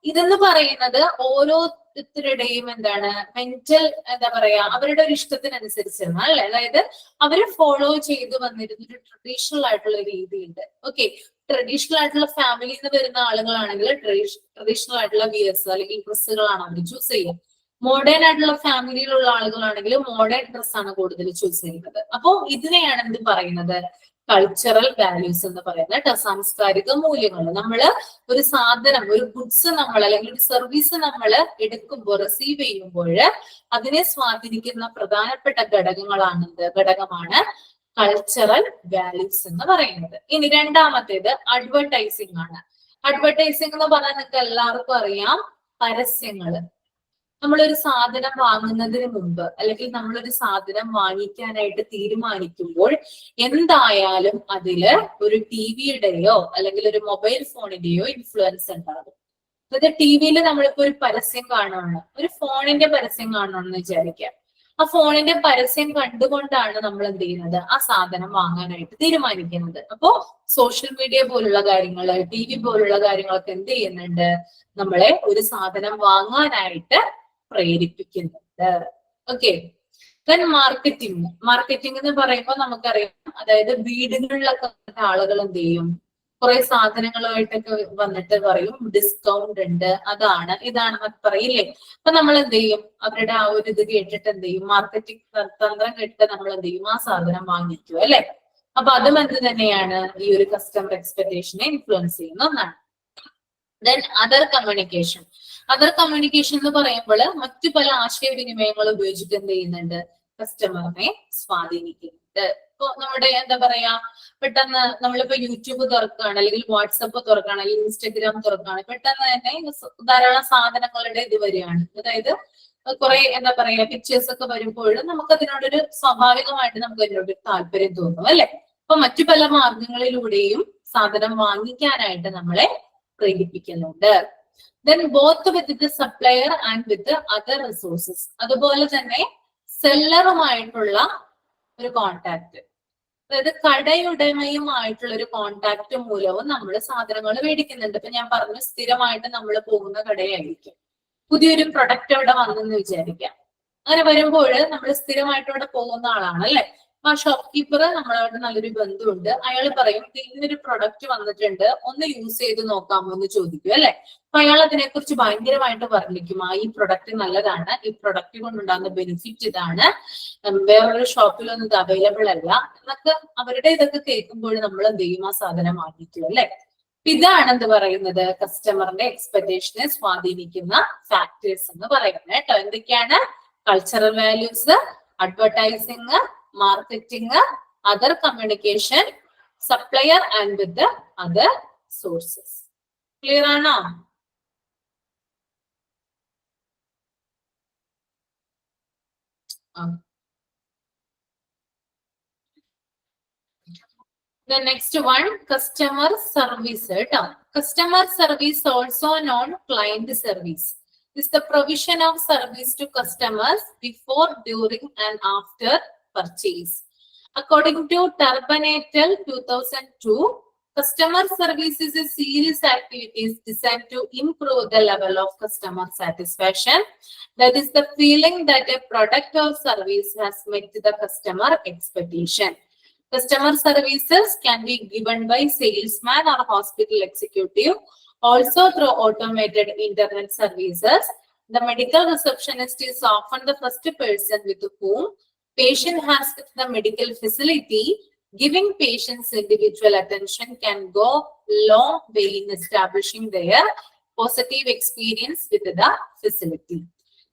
ഇതെന്ന് പറയുന്നത് ഓരോരുത്തരുടെയും എന്താണ് മെന്റൽ എന്താ പറയാ അവരുടെ ഒരു ഇഷ്ടത്തിനനുസരിച്ചാണ് അല്ലെ. അതായത് അവര് ഫോളോ ചെയ്ത് വന്നിരുന്ന ഒരു ട്രഡീഷണൽ ആയിട്ടുള്ള രീതിയുണ്ട്. ഓക്കെ, ട്രഡീഷണൽ ആയിട്ടുള്ള ഫാമിലിയിൽ നിന്ന് വരുന്ന ആളുകളാണെങ്കിൽ ട്രഡീഷണൽ ആയിട്ടുള്ള വിയേഴ്സ് അല്ലെങ്കിൽ ഡ്രസ്സുകളാണ് അവർ ചൂസ് ചെയ്യുക. മോഡേൺ ആയിട്ടുള്ള ഫാമിലിയിലുള്ള ആളുകളാണെങ്കിൽ മോഡേൺ ഡ്രസ്സാണ് കൂടുതൽ ചൂസ് ചെയ്യുന്നത്. അപ്പോ ഇതിനെയാണ് എന്ത് പറയുന്നത്, കൾച്ചറൽ വാല്യൂസ് എന്ന് പറയുന്നത് കേട്ടോ, സാംസ്കാരിക മൂല്യങ്ങൾ. നമ്മള് ഒരു സാധനം, ഒരു ഗുഡ്സ് നമ്മൾ അല്ലെങ്കിൽ ഒരു സർവീസ് നമ്മൾ എടുക്കുമ്പോൾ, റിസീവ് ചെയ്യുമ്പോൾ അതിനെ സ്വാധീനിക്കുന്ന പ്രധാനപ്പെട്ട ഘടകമാണ് കൾച്ചറൽ വാല്യൂസ് എന്ന് പറയുന്നത്. ഇനി രണ്ടാമത്തേത് അഡ്വർടൈസിംഗ് ആണ്. അഡ്വർടൈസിംഗ് എന്ന് പറഞ്ഞാൽ നിങ്ങൾക്ക് എല്ലാവർക്കും അറിയാം, പരസ്യങ്ങള്. നമ്മളൊരു സാധനം വാങ്ങുന്നതിന് മുമ്പ് അല്ലെങ്കിൽ നമ്മളൊരു സാധനം വാങ്ങിക്കാനായിട്ട് തീരുമാനിക്കുമ്പോൾ എന്തായാലും അതില് ഒരു ടിവിയുടെയോ അല്ലെങ്കിൽ ഒരു മൊബൈൽ ഫോണിന്റെയോ ഇൻഫ്ലുവൻസ് ഉണ്ടാകും. അതായത് ടിവിയിൽ നമ്മളിപ്പോ ഒരു പരസ്യം കാണുകയാണ്, ഒരു ഫോണിന്റെ പരസ്യം കാണുകയാണെന്ന് വിചാരിക്കാം. ആ ഫോണിന്റെ പരസ്യം കണ്ടുകൊണ്ടാണ് നമ്മൾ എന്ത് ചെയ്യുന്നത്, ആ സാധനം വാങ്ങാനായിട്ട് തീരുമാനിക്കുന്നത്. അപ്പോ സോഷ്യൽ മീഡിയ പോലുള്ള കാര്യങ്ങള്, ടി വി പോലുള്ള കാര്യങ്ങളൊക്കെ എന്ത് ചെയ്യുന്നുണ്ട്, നമ്മളെ ഒരു സാധനം വാങ്ങാനായിട്ട് പ്രേരിപ്പിക്കുന്നുണ്ട്. ഓക്കെ, ദെൻ മാർക്കറ്റിംഗ് എന്ന് പറയുമ്പോൾ നമുക്കറിയാം, അതായത് വീടുകളിലൊക്കെ ആളുകൾ എന്ത് ചെയ്യും, കുറെ സാധനങ്ങളുമായിട്ടൊക്കെ വന്നിട്ട് പറയും ഡിസ്കൗണ്ട് ഉണ്ട്, അതാണ് ഇതാണെന്നൊക്കെ പറയില്ലേ. അപ്പൊ നമ്മൾ എന്ത് ചെയ്യും, അവരുടെ ആ ഒരു ഇത് കേട്ടിട്ട് എന്ത് ചെയ്യും, മാർക്കറ്റിംഗ് തന്ത്രം കേട്ടിട്ട് നമ്മൾ എന്ത് ചെയ്യും, ആ സാധനം വാങ്ങിക്കും അല്ലെ. അപ്പൊ അതും എന്ത് തന്നെയാണ്, ഈ ഒരു കസ്റ്റമർ എക്സ്പെക്ടേഷനെ ഇൻഫ്ലുവൻസ് ചെയ്യുന്ന ഒന്നാണ്. ദെൻ അതർ കമ്മ്യൂണിക്കേഷൻ എന്ന് പറയുമ്പോൾ മറ്റു പല ആശയവിനിമയങ്ങൾ ഉപയോഗിച്ചിട്ട് എന്ത് ചെയ്യുന്നുണ്ട്, കസ്റ്റമറിനെ സ്വാധീനിക്കുന്നുണ്ട്. ഇപ്പൊ നമ്മുടെ എന്താ പറയാ, പെട്ടെന്ന് നമ്മളിപ്പോ യൂട്യൂബ് തുറക്കുകയാണ്, അല്ലെങ്കിൽ വാട്സപ്പ് തുറക്കുകയാണ്, അല്ലെങ്കിൽ ഇൻസ്റ്റഗ്രാം തുറക്കുകയാണ്, പെട്ടെന്ന് തന്നെ ധാരാളം സാധനങ്ങളുടെ ഇത് വരികയാണ്. അതായത് കുറെ എന്താ പറയാ പിക്ചേഴ്സ് ഒക്കെ വരുമ്പോഴും നമുക്ക് അതിനോടൊരു സ്വാഭാവികമായിട്ട് നമുക്ക് അതിനോടൊരു താല്പര്യം തോന്നും അല്ലെ. അപ്പൊ മറ്റു പല മാർഗങ്ങളിലൂടെയും സാധനം വാങ്ങിക്കാനായിട്ട് നമ്മളെ പ്രേരിപ്പിക്കുന്നുണ്ട്. Then both with the supplier and with other resources. അതുപോലെ തന്നെ സെല്ലറുമായിട്ടുള്ള ഒരു കോണ്ടാക്ട്, അതായത് കടയുടമയുമായിട്ടുള്ള ഒരു കോണ്ടാക്ട് മൂലവും നമ്മൾ സാധനങ്ങൾ മേടിക്കുന്നുണ്ട്. ഇപ്പൊ ഞാൻ പറഞ്ഞു, സ്ഥിരമായിട്ട് നമ്മൾ പോകുന്ന കടയായിരിക്കും. പുതിയൊരു പ്രൊഡക്റ്റ് അവിടെ വന്നെന്ന് വിചാരിക്കാം. അങ്ങനെ വരുമ്പോൾ നമ്മൾ സ്ഥിരമായിട്ട് അവിടെ പോകുന്ന ആളാണ് അല്ലെ. ആ ഷോപ്പ് കീപ്പർ നമ്മളായിട്ട് നല്ലൊരു ബന്ധമുണ്ട്. അയാൾ പറയും ഇന്നൊരു പ്രൊഡക്റ്റ് വന്നിട്ടുണ്ട്, ഒന്ന് യൂസ് ചെയ്ത് നോക്കാമോ എന്ന് ചോദിക്കും അല്ലെ. അപ്പൊ അയാൾ അതിനെക്കുറിച്ച് ഭയങ്കരമായിട്ട് വർണ്ണിക്കും, ഈ പ്രൊഡക്റ്റ് നല്ലതാണ്, ഈ പ്രൊഡക്റ്റ് കൊണ്ടുണ്ടാകുന്ന ബെനിഫിറ്റ് ഇതാണ്, വേറൊരു ഷോപ്പിലൊന്നും ഇത് അവൈലബിൾ അല്ല എന്നൊക്കെ അവരുടെ ഇതൊക്കെ കേൾക്കുമ്പോൾ നമ്മൾ എന്ത് ചെയ്യും, ആ സാധനം വാങ്ങിക്കും അല്ലെ. ഇതാണ് എന്ത് പറയുന്നത്, കസ്റ്റമറിന്റെ എക്സ്പെക്ടേഷനെ സ്വാധീനിക്കുന്ന ഫാക്ടേഴ്സ് എന്ന് പറയുന്നത് കേട്ടോ. എന്തൊക്കെയാണ്, cultural values, advertising, marketing, other communication, supplier and with other sources. Clear ആണോ? The next one, customer service. Customer service, also known client service, is the provision of service to customers before, during, and after purchase. According to Turbonatel 2002, customer service is a series of activities designed to improve the level of customer satisfaction. That is the feeling that a product or service has met the customer expectation. Customer services can be given by salesman or hospital executive, also through automated internet services. The medical receptionist is often the first person with whom patient has the medical facility. Giving patients individual attention can go long way in establishing their positive experience with the facility.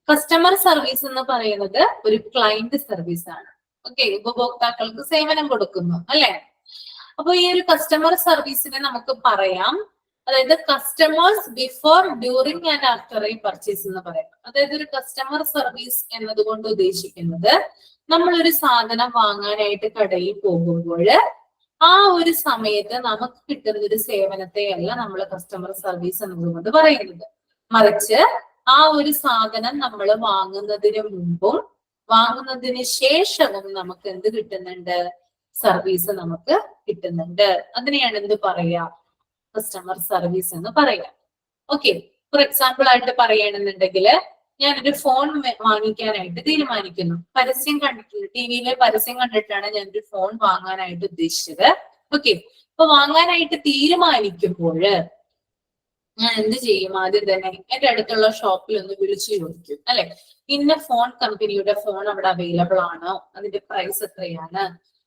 Customer service എന്ന് പറയുന്നത് ഒരു ക്ലയന്റ് സർവീസ് ആണ്. ഓക്കെ, ഉപഭോക്താക്കൾക്ക് സേവനം കൊടുക്കുന്നു അല്ലെ. അപ്പൊ ഈ ഒരു കസ്റ്റമർ സർവീസിനെ നമുക്ക് പറയാം, അതായത് customers before, during and after ഈ പർച്ചേസ് എന്ന് പറയാം. അതായത് ഒരു കസ്റ്റമർ സർവീസ് എന്നതുകൊണ്ട് ഉദ്ദേശിക്കുന്നത്, നമ്മളൊരു സാധനം വാങ്ങാനായിട്ട് കടയിൽ പോകുമ്പോൾ ആ ഒരു സമയത്ത് നമുക്ക് കിട്ടുന്ന ഒരു സേവനത്തെയല്ല നമ്മൾ കസ്റ്റമർ സർവീസ് എന്നതുകൊണ്ട് പറയുന്നത്. മറിച്ച് ആ ഒരു സാധനം നമ്മൾ വാങ്ങുന്നതിന് മുമ്പും വാങ്ങുന്നതിന് ശേഷവും നമുക്ക് എന്ത് കിട്ടുന്നുണ്ട്? സർവീസ് നമുക്ക് കിട്ടുന്നുണ്ട്. അതിനെയാണ് എന്ത് പറയാ? കസ്റ്റമർ സർവീസ് എന്ന് പറയാം. ഓക്കെ, ഫോർ എക്സാമ്പിൾ ആയിട്ട് പറയുകയാണെന്നുണ്ടെങ്കിൽ ഞാനൊരു ഫോൺ വാങ്ങിക്കാനായിട്ട് തീരുമാനിക്കുന്നു. പരസ്യം കണ്ടിട്ടുണ്ട്, ടിവിയിലെ പരസ്യം കണ്ടിട്ടാണ് ഞാനൊരു ഫോൺ വാങ്ങാനായിട്ട് ഉദ്ദേശിച്ചത്. ഓക്കെ, അപ്പൊ വാങ്ങാനായിട്ട് തീരുമാനിക്കുമ്പോൾ ഞാൻ എന്ത് ചെയ്യും? ആദ്യം തന്നെ എന്റെ അടുത്തുള്ള ഷോപ്പിൽ ഒന്ന് വിളിച്ചു ചോദിക്കും, അല്ലെ, ഇന്ന ഫോൺ കമ്പനിയുടെ ഫോൺ അവിടെ അവൈലബിൾ ആണോ, അതിന്റെ പ്രൈസ് എത്രയാണ്,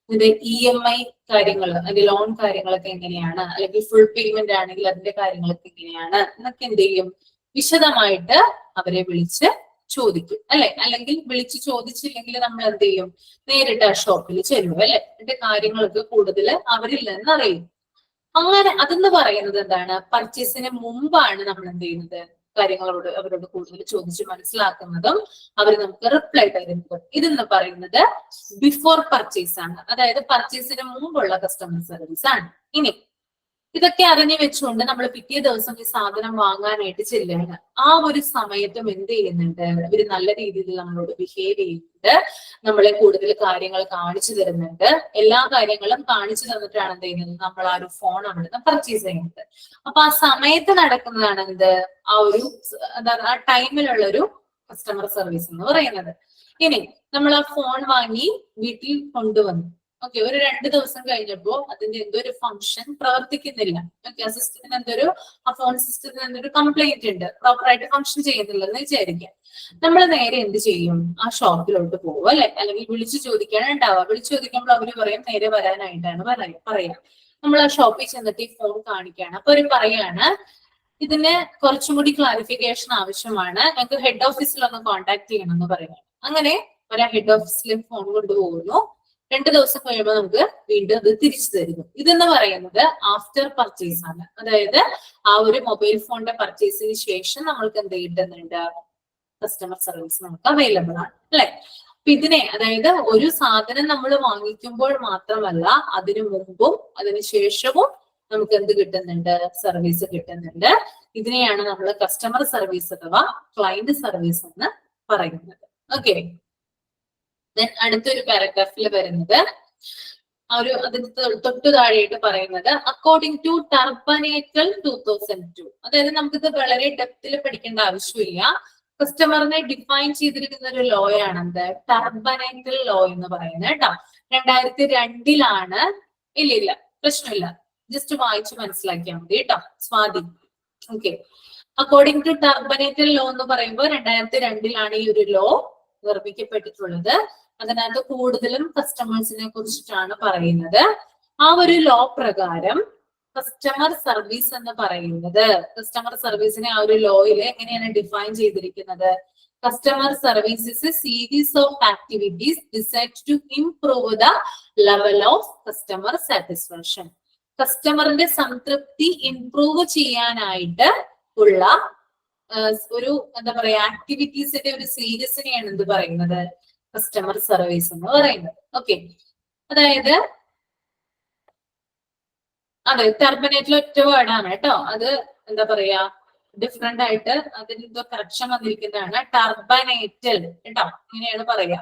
ഇതിന്റെ EMI കാര്യങ്ങൾ, അതിന്റെ ലോൺ കാര്യങ്ങളൊക്കെ എങ്ങനെയാണ്, അല്ലെങ്കിൽ ഫുൾ പേയ്മെന്റ് ആണെങ്കിൽ അതിന്റെ കാര്യങ്ങളൊക്കെ എങ്ങനെയാണ് എന്നൊക്കെ എന്ത് ചെയ്യും? വിശദമായിട്ട് അവരെ വിളിച്ച് ചോദിക്കും, അല്ലെ. അല്ലെങ്കിൽ വിളിച്ച് ചോദിച്ചില്ലെങ്കിൽ നമ്മൾ എന്ത് ചെയ്യും? നേരിട്ട് ആ ഷോപ്പിൽ ചെല്ലും, അല്ലെ. അതിന്റെ കാര്യങ്ങളൊക്കെ കൂടുതൽ അവരിൽ നിന്ന് അറിയും. അങ്ങനെ അതെന്ന് പറയുന്നത് എന്താണ്? പർച്ചേസിന് മുമ്പാണ് നമ്മൾ എന്ത് ചെയ്യുന്നത്? അവരോട് കൂടുതൽ ചോദിച്ച് മനസ്സിലാക്കുന്നതും അവർ നമുക്ക് റിപ്ലൈ തരുന്നതും. ഇതെന്ന് പറയുന്നത് ബിഫോർ പർച്ചേസ് ആണ്, അതായത് പർച്ചേസിന് മുമ്പുള്ള കസ്റ്റമർ സർവീസ് ആണ്. ഇനി ഇതൊക്കെ അറിഞ്ഞു വെച്ചുകൊണ്ട് നമ്മൾ പിറ്റേ ദിവസം ഈ സാധനം വാങ്ങാനായിട്ട് ചെല്ലുകയാണ്. ആ ഒരു സമയത്തും എന്ത് ചെയ്യുന്നുണ്ട്? ഇവര് നല്ല രീതിയിൽ നമ്മളോട് ബിഹേവ് ചെയ്യുന്നുണ്ട്, നമ്മളെ കൂടുതൽ കാര്യങ്ങൾ കാണിച്ചു തരുന്നുണ്ട്. എല്ലാ കാര്യങ്ങളും കാണിച്ചു തന്നിട്ടാണ് എന്ത് ചെയ്യുന്നത്? നമ്മൾ ആ ഒരു ഫോൺ അവിടുന്ന് പർച്ചേസ് ചെയ്യുന്നത്. അപ്പൊ ആ സമയത്ത് നടക്കുന്നതാണ് എന്ത്? ആ ഒരു ആ ടൈമിലുള്ള ഒരു കസ്റ്റമർ സർവീസ് എന്ന് പറയുന്നത്. ഇനി നമ്മൾ ആ ഫോൺ വാങ്ങി വീട്ടിൽ കൊണ്ടുവന്നു. ഓക്കെ, ഒരു 2 ദിവസം കഴിഞ്ഞപ്പോ അതിന്റെ എന്തോ ഒരു ഫംഗ്ഷൻ പ്രവർത്തിക്കുന്നില്ല. ഓക്കെ, ആ സിസ്റ്റത്തിന് ആ ഫോൺ സിസ്റ്റത്തിന് എന്തൊരു കംപ്ലൈന്റ് ഉണ്ട്, പ്രോപ്പറായിട്ട് ഫംഗ്ഷൻ ചെയ്യുന്നില്ല എന്ന് വിചാരിക്കാം. നമ്മൾ നേരെ എന്ത് ചെയ്യും? ആ ഷോപ്പിലോട്ട് പോകും, അല്ലെ. അല്ലെങ്കിൽ വിളിച്ചു ചോദിക്കാണ് ഉണ്ടാവുക. വിളിച്ചു ചോദിക്കുമ്പോൾ അവര് പറയും നേരെ വരാനായിട്ടാണ് പറയാം. നമ്മൾ ആ ഷോപ്പിൽ ചെന്നിട്ട് ഈ ഫോൺ കാണിക്കുകയാണ്. അപ്പൊ അവര് പറയാണ് ഇതിന് കുറച്ചും കൂടി ക്ലാരിഫിക്കേഷൻ ആവശ്യമാണ്, ഞങ്ങൾക്ക് ഹെഡ് ഓഫീസിൽ ഒന്ന് കോൺടാക്ട് ചെയ്യണം എന്ന് പറയുന്നത്. അങ്ങനെ ഒരു ഹെഡ് ഓഫീസിലും ഫോൺ കൊണ്ടുപോകുന്നു. 2 ദിവസം കഴിയുമ്പോൾ നമുക്ക് വീണ്ടും അത് തിരിച്ചു തരുന്നു. ഇതെന്ന് പറയുന്നത് ആഫ്റ്റർ പർച്ചേസ് ആണ്. അതായത് ആ ഒരു മൊബൈൽ ഫോണിന്റെ പർച്ചേസിന് ശേഷം നമ്മൾക്ക് എന്ത് കിട്ടുന്നുണ്ട്? കസ്റ്റമർ സർവീസ് നമുക്ക് അവൈലബിൾ ആണ്, അല്ലെ. അപ്പൊ ഇതിനെ, അതായത് ഒരു സാധനം നമ്മൾ വാങ്ങിക്കുമ്പോൾ മാത്രമല്ല, അതിനു മുമ്പും അതിന് ശേഷവും നമുക്ക് എന്ത് കിട്ടുന്നുണ്ട്? സർവീസ് കിട്ടുന്നുണ്ട്. ഇതിനെയാണ് നമ്മൾ കസ്റ്റമർ സർവീസ് അഥവാ ക്ലയന്റ് സർവീസ് എന്ന് പറയുന്നത്. ഓക്കെ, അടുത്തൊരു പാരഗ്രാഫിൽ വരുന്നത് അതിന് തൊട്ടു താഴെയായിട്ട് പറയുന്നത് അക്കോർഡിംഗ് ടു ടർബനേറ്റൽ 2002. അതായത് നമുക്കിത് വളരെ ഡെപ്തിൽ പഠിക്കേണ്ട ആവശ്യമില്ല. കസ്റ്റമറിനെ ഡിഫൈൻ ചെയ്തിരിക്കുന്ന ഒരു ലോ ആണ് എന്ത്? ടർബനേറ്റൽ ലോ എന്ന് പറയുന്നത് കേട്ടോ. 2002 ഇല്ല പ്രശ്നമില്ല, ജസ്റ്റ് വായിച്ച് മനസ്സിലാക്കിയാൽ മതി കേട്ടോ. സ്വാതി, ഓക്കെ. അക്കോർഡിംഗ് ടു ടർബനേറ്റൽ ലോ എന്ന് പറയുമ്പോൾ 2002 ഈ ഒരു ലോ നിർമ്മിക്കപ്പെട്ടിട്ടുള്ളത്. അതിനകത്ത് കൂടുതലും കസ്റ്റമേഴ്സിനെ കുറിച്ചിട്ടാണ് പറയുന്നത്. ആ ഒരു ലോ പ്രകാരം കസ്റ്റമർ സർവീസ് എന്ന് പറയുന്നത്, കസ്റ്റമർ സർവീസിനെ ആ ഒരു ലോയില് എങ്ങനെയാണ് ഡിഫൈൻ ചെയ്തിരിക്കുന്നത്? Customer service is a series of activities decide to improve the level of customer satisfaction. കസ്റ്റമറിന്റെ സംതൃപ്തി ഇംപ്രൂവ് ചെയ്യാനായിട്ട് ഉള്ള ഒരു എന്താ പറയാ ആക്ടിവിറ്റീസിന്റെ ഒരു സീരീസിനെയാണ് എന്ത് പറയുന്നത്? കസ്റ്റമർ സർവീസ് എന്ന് പറയുന്നത്. ഓക്കെ, അതായത് അതെ, ടർബനേറ്റിൽ ഒറ്റ വേർഡാണ് കേട്ടോ. അത് എന്താ പറയാ ഡിഫറെന്റ് ആയിട്ട് അതിന് എന്തോ കറക്ഷൻ വന്നിരിക്കുന്നതാണ്. ടർബനേറ്റൽ കേട്ടോ, ഇങ്ങനെയാണ് പറയാ.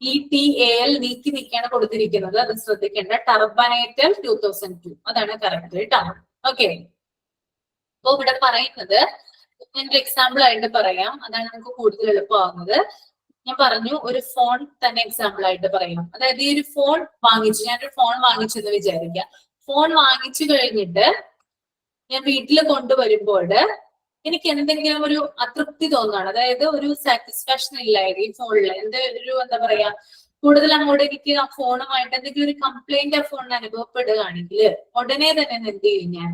ETAL നീക്കി നീക്കിയാണ് കൊടുത്തിരിക്കുന്നത്, അത് ശ്രദ്ധിക്കേണ്ട. ടർബനേറ്റൽ 2002 അതാണ് കറക്റ്റ് കേട്ടോ. ഓക്കെ, അപ്പൊ ഇവിടെ പറയുന്നത് ഞാൻ എക്സാമ്പിൾ ആയിട്ട് പറയാം, അതാണ് നമുക്ക് കൂടുതൽ എളുപ്പമാകുന്നത്. ഞാൻ പറഞ്ഞു ഒരു ഫോൺ തന്നെ എക്സാമ്പിൾ ആയിട്ട് പറയാം. അതായത് ഈ ഒരു ഫോൺ വാങ്ങിച്ചു, ഞാനൊരു ഫോൺ വാങ്ങിച്ചെന്ന് വിചാരിക്കാം. ഫോൺ വാങ്ങിച്ചു കഴിഞ്ഞിട്ട് ഞാൻ വീട്ടിൽ കൊണ്ടുവരുമ്പോൾ എനിക്ക് എന്തെങ്കിലും ഒരു അതൃപ്തി തോന്നുകയാണ്, അതായത് ഒരു സാറ്റിസ്ഫാക്ഷൻ ഇല്ലായിരുന്നു ഈ ഫോണിൽ. എന്താ പറയാ, കൂടുതൽ അങ്ങോട്ട് എനിക്ക് ആ ഫോണുമായിട്ട് എന്തെങ്കിലും ഒരു കംപ്ലൈന്റ് ആ ഫോണിന് അനുഭവപ്പെടുകയാണെങ്കിൽ ഉടനെ തന്നെ എന്ത് ചെയ്യും ഞാൻ?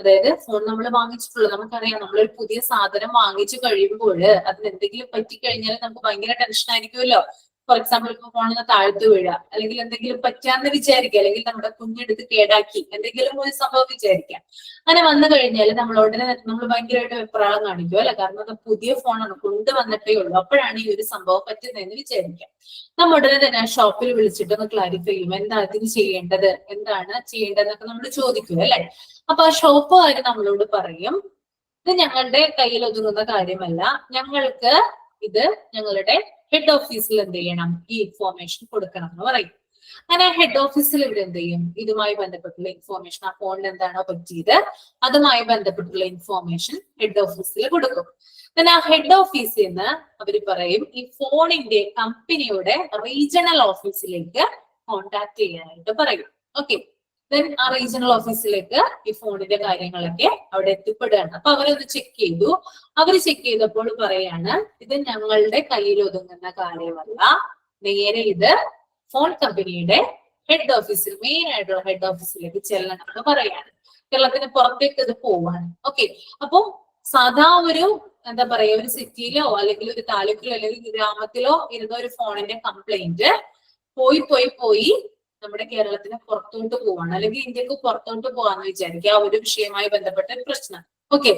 അതായത് ഫോൺ നമ്മൾ വാങ്ങിച്ചിട്ടുള്ളത് നമുക്കറിയാം, നമ്മളൊരു പുതിയ സാധനം വാങ്ങിച്ചു കഴിയുമ്പോൾ അതിന് എന്തെങ്കിലും പറ്റിക്കഴിഞ്ഞാൽ നമുക്ക് ഭയങ്കര ടെൻഷൻ ആയിരിക്കുമല്ലോ. ഫോർ എക്സാമ്പിൾ ഇപ്പൊ ഫോണിന് താഴ്ത്തു വീഴ, അല്ലെങ്കിൽ എന്തെങ്കിലും പറ്റാന്ന് വിചാരിക്കുക, അല്ലെങ്കിൽ നമ്മുടെ കുഞ്ഞെടുത്ത് കേടാക്കി എന്തെങ്കിലും ഒരു സംഭവം വിചാരിക്കാം. അങ്ങനെ വന്നു കഴിഞ്ഞാൽ നമ്മൾ ഉടനെ നമ്മൾ ഭയങ്കരമായിട്ട് വെപ്രാളം കാണിക്കും അല്ലെ, കാരണം അത് പുതിയ ഫോണാണ്, കൊണ്ടുവന്നിട്ടേ ഉള്ളൂ, അപ്പോഴാണ് ഈ ഒരു സംഭവം പറ്റുന്നതെന്ന് വിചാരിക്കാം. നമ്മൾ ഉടനെ തന്നെ ആ ഷോപ്പിൽ വിളിച്ചിട്ട് ഒന്ന് ക്ലാരിഫൈ ചെയ്യും, എന്താ അതിന് ചെയ്യേണ്ടത്, എന്താണ് ചെയ്യേണ്ടതെന്നൊക്കെ നമ്മൾ ചോദിക്കും അല്ലെ. അപ്പൊ ആ ഷോപ്പുകാർ നമ്മളോട് പറയും, ഇത് ഞങ്ങളുടെ കയ്യിൽ ഒതുങ്ങുന്ന കാര്യമല്ല, ഞങ്ങൾക്ക് ഇത് ഞങ്ങളുടെ ഹെഡ് ഓഫീസിൽ എന്ത് ചെയ്യണം, ഈ ഇൻഫോർമേഷൻ കൊടുക്കണം എന്ന് പറയും. അങ്ങനെ ഹെഡ് ഓഫീസിൽ ഇവിടെ എന്ത് ചെയ്യും, ഇതുമായി ബന്ധപ്പെട്ടുള്ള ഇൻഫോർമേഷൻ, ആ ഫോണിന് എന്താണോ പറ്റിയത് അതുമായി ബന്ധപ്പെട്ടുള്ള ഇൻഫോർമേഷൻ ഹെഡ് ഓഫീസിൽ കൊടുക്കും. പിന്നെ ആ ഹെഡ് ഓഫീസിൽ നിന്ന് അവർ പറയും ഈ ഫോണിന്റെ കമ്പനിയുടെ റീജിയണൽ ഓഫീസിലേക്ക് കോണ്ടാക്ട് ചെയ്യാനായിട്ട് പറയും. ഓക്കെ, ദെൻ ആ റീജിയണൽ ഓഫീസിലേക്ക് ഈ ഫോണിന്റെ കാര്യങ്ങളൊക്കെ അവിടെ എത്തിപ്പെടുകയാണ്. അപ്പൊ അവരൊന്ന് ചെക്ക് ചെയ്തു. അവർ ചെക്ക് ചെയ്തപ്പോൾ പറയാണ്, ഇത് ഞങ്ങളുടെ കയ്യിൽ ഒതുങ്ങുന്ന കാര്യമല്ല, നേരെ ഇത് ഫോൺ കമ്പനിയുടെ ഹെഡ് ഓഫീസിൽ, മെയിൻ ആയിട്ടുള്ള ഹെഡ് ഓഫീസിലേക്ക് ചെല്ലണം എന്ന് പറയാണ്. കേരളത്തിന് പുറത്തേക്ക് ഇത് പോവാണ്. ഓക്കെ, അപ്പൊ സാധാ ഒരു എന്താ പറയാ, ഒരു സിറ്റിയിലോ അല്ലെങ്കിൽ ഒരു താലൂക്കിലോ അല്ലെങ്കിൽ ഗ്രാമത്തിലോ ഇരുന്ന ഒരു ഫോണിന്റെ കംപ്ലൈന്റ് പോയി നമ്മുടെ കേരളത്തിന് പുറത്തോട്ട് പോവാണ്, അല്ലെങ്കിൽ ഇന്ത്യക്ക് പുറത്തോട്ട് പോവാന്ന് വിചാരിക്കുക, ആ ഒരു വിഷയവുമായി ബന്ധപ്പെട്ട ഒരു പ്രശ്നം. ഓക്കെ,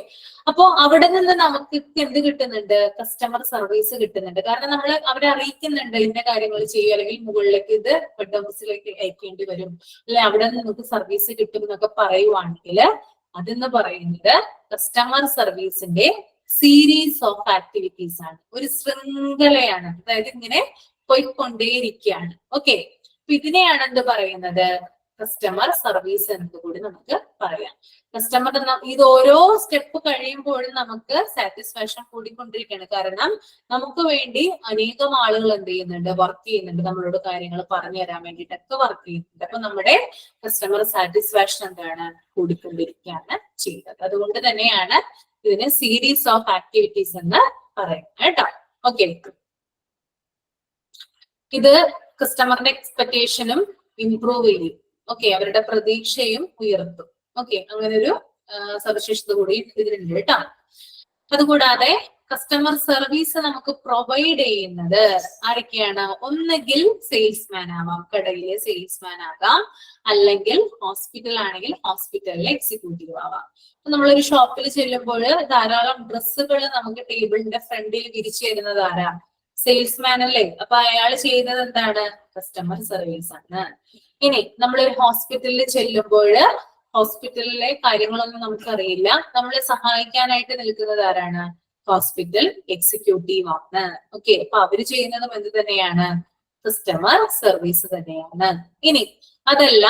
അപ്പോ അവിടെ നിന്ന് നമുക്ക് എന്ത് കിട്ടുന്നുണ്ട്, കസ്റ്റമർ സർവീസ് കിട്ടുന്നുണ്ട്. കാരണം നമ്മൾ അവരെ അറിയിക്കുന്നുണ്ട് ഇന്ന കാര്യങ്ങൾ ചെയ്യും, അല്ലെങ്കിൽ മുകളിലേക്ക് ഇത് ഹെഡ് ഓഫീസിലേക്ക് അയക്കേണ്ടി വരും, അല്ലെ അവിടെ നിന്ന് നമുക്ക് സർവീസ് കിട്ടും എന്നൊക്കെ പറയുവാണെങ്കിൽ അതെന്ന് പറയുന്നത് കസ്റ്റമർ സർവീസിന്റെ സീരീസ് ഓഫ് ആക്ടിവിറ്റീസ് ആണ്, ഒരു ശൃംഖലയാണ്. അതായത് ഇങ്ങനെ പോയിക്കൊണ്ടേയിരിക്കുകയാണ്. ഓക്കെ, അപ്പൊ ഇതിനെയാണ് എന്ത് പറയുന്നത്, കസ്റ്റമർ സർവീസ് എന്ന് കൂടി നമുക്ക് പറയാം. കസ്റ്റമർ ഇത് ഓരോ സ്റ്റെപ്പ് കഴിയുമ്പോഴും നമുക്ക് സാറ്റിസ്ഫാക്ഷൻ കൂടിക്കൊണ്ടിരിക്കുകയാണ്. കാരണം നമുക്ക് വേണ്ടി അനേകം ആളുകൾ എന്ത് ചെയ്യുന്നുണ്ട്, വർക്ക് ചെയ്യുന്നുണ്ട്, നമ്മളോട് കാര്യങ്ങൾ പറഞ്ഞു തരാൻ വേണ്ടിയിട്ടൊക്കെ വർക്ക് ചെയ്യുന്നുണ്ട്. അപ്പൊ നമ്മുടെ കസ്റ്റമർ സാറ്റിസ്ഫാക്ഷൻ എന്താണ്, കൂടിക്കൊണ്ടിരിക്കുകയാണ് ചെയ്യുന്നത്. അതുകൊണ്ട് തന്നെയാണ് ഇതിന് സീരീസ് ഓഫ് ആക്ടിവിറ്റീസ് എന്ന് പറയുന്നത് കേട്ടോ. ഓക്കെ, ഇത് കസ്റ്റമറിന്റെ എക്സ്പെക്ടേഷനും ഇംപ്രൂവ് ചെയ്യും. ഓക്കെ, അവരുടെ പ്രതീക്ഷയും ഉയർത്തും. ഓക്കെ, അങ്ങനെ ഒരു സവിശേഷത കൂടി ഇതിലുണ്ട് കേട്ടോ. അതുകൂടാതെ കസ്റ്റമർ സർവീസ് നമുക്ക് പ്രൊവൈഡ് ചെയ്യുന്നത് ആരൊക്കെയാണ്, ഒന്നുകിൽ സെയിൽസ്മാൻ ആവാം, കടയിലെ സെയിൽസ്മാൻ ആകാം, അല്ലെങ്കിൽ ഹോസ്പിറ്റൽ ആണെങ്കിൽ ഹോസ്പിറ്റലിലെ എക്സിക്യൂട്ടീവ് ആവാം. നമ്മളൊരു ഷോപ്പിൽ ചെല്ലുമ്പോൾ ധാരാളം ഡ്രസ്സുകൾ നമുക്ക് ടേബിളിന്റെ ഫ്രണ്ടിൽ വിരിച്ചു തരുന്നത് ആരാ, സെയിൽസ്മാൻ അല്ലേ. അപ്പൊ അയാൾ ചെയ്യുന്നത് എന്താണ്, കസ്റ്റമർ സർവീസ് ആണ്. ഇനി നമ്മളൊരു ഹോസ്പിറ്റലിൽ ചെല്ലുമ്പോൾ ഹോസ്പിറ്റലിലെ കാര്യങ്ങളൊന്നും നമുക്കറിയില്ല, നമ്മളെ സഹായിക്കാനായിട്ട് നിൽക്കുന്നത് ആരാണ്, ഹോസ്പിറ്റൽ എക്സിക്യൂട്ടീവ് ആണ്. ഓക്കെ, അപ്പൊ അവര് ചെയ്യുന്നതും എന്ത് തന്നെയാണ്, കസ്റ്റമർ സർവീസ് തന്നെയാണ്. ഇനി അതല്ല,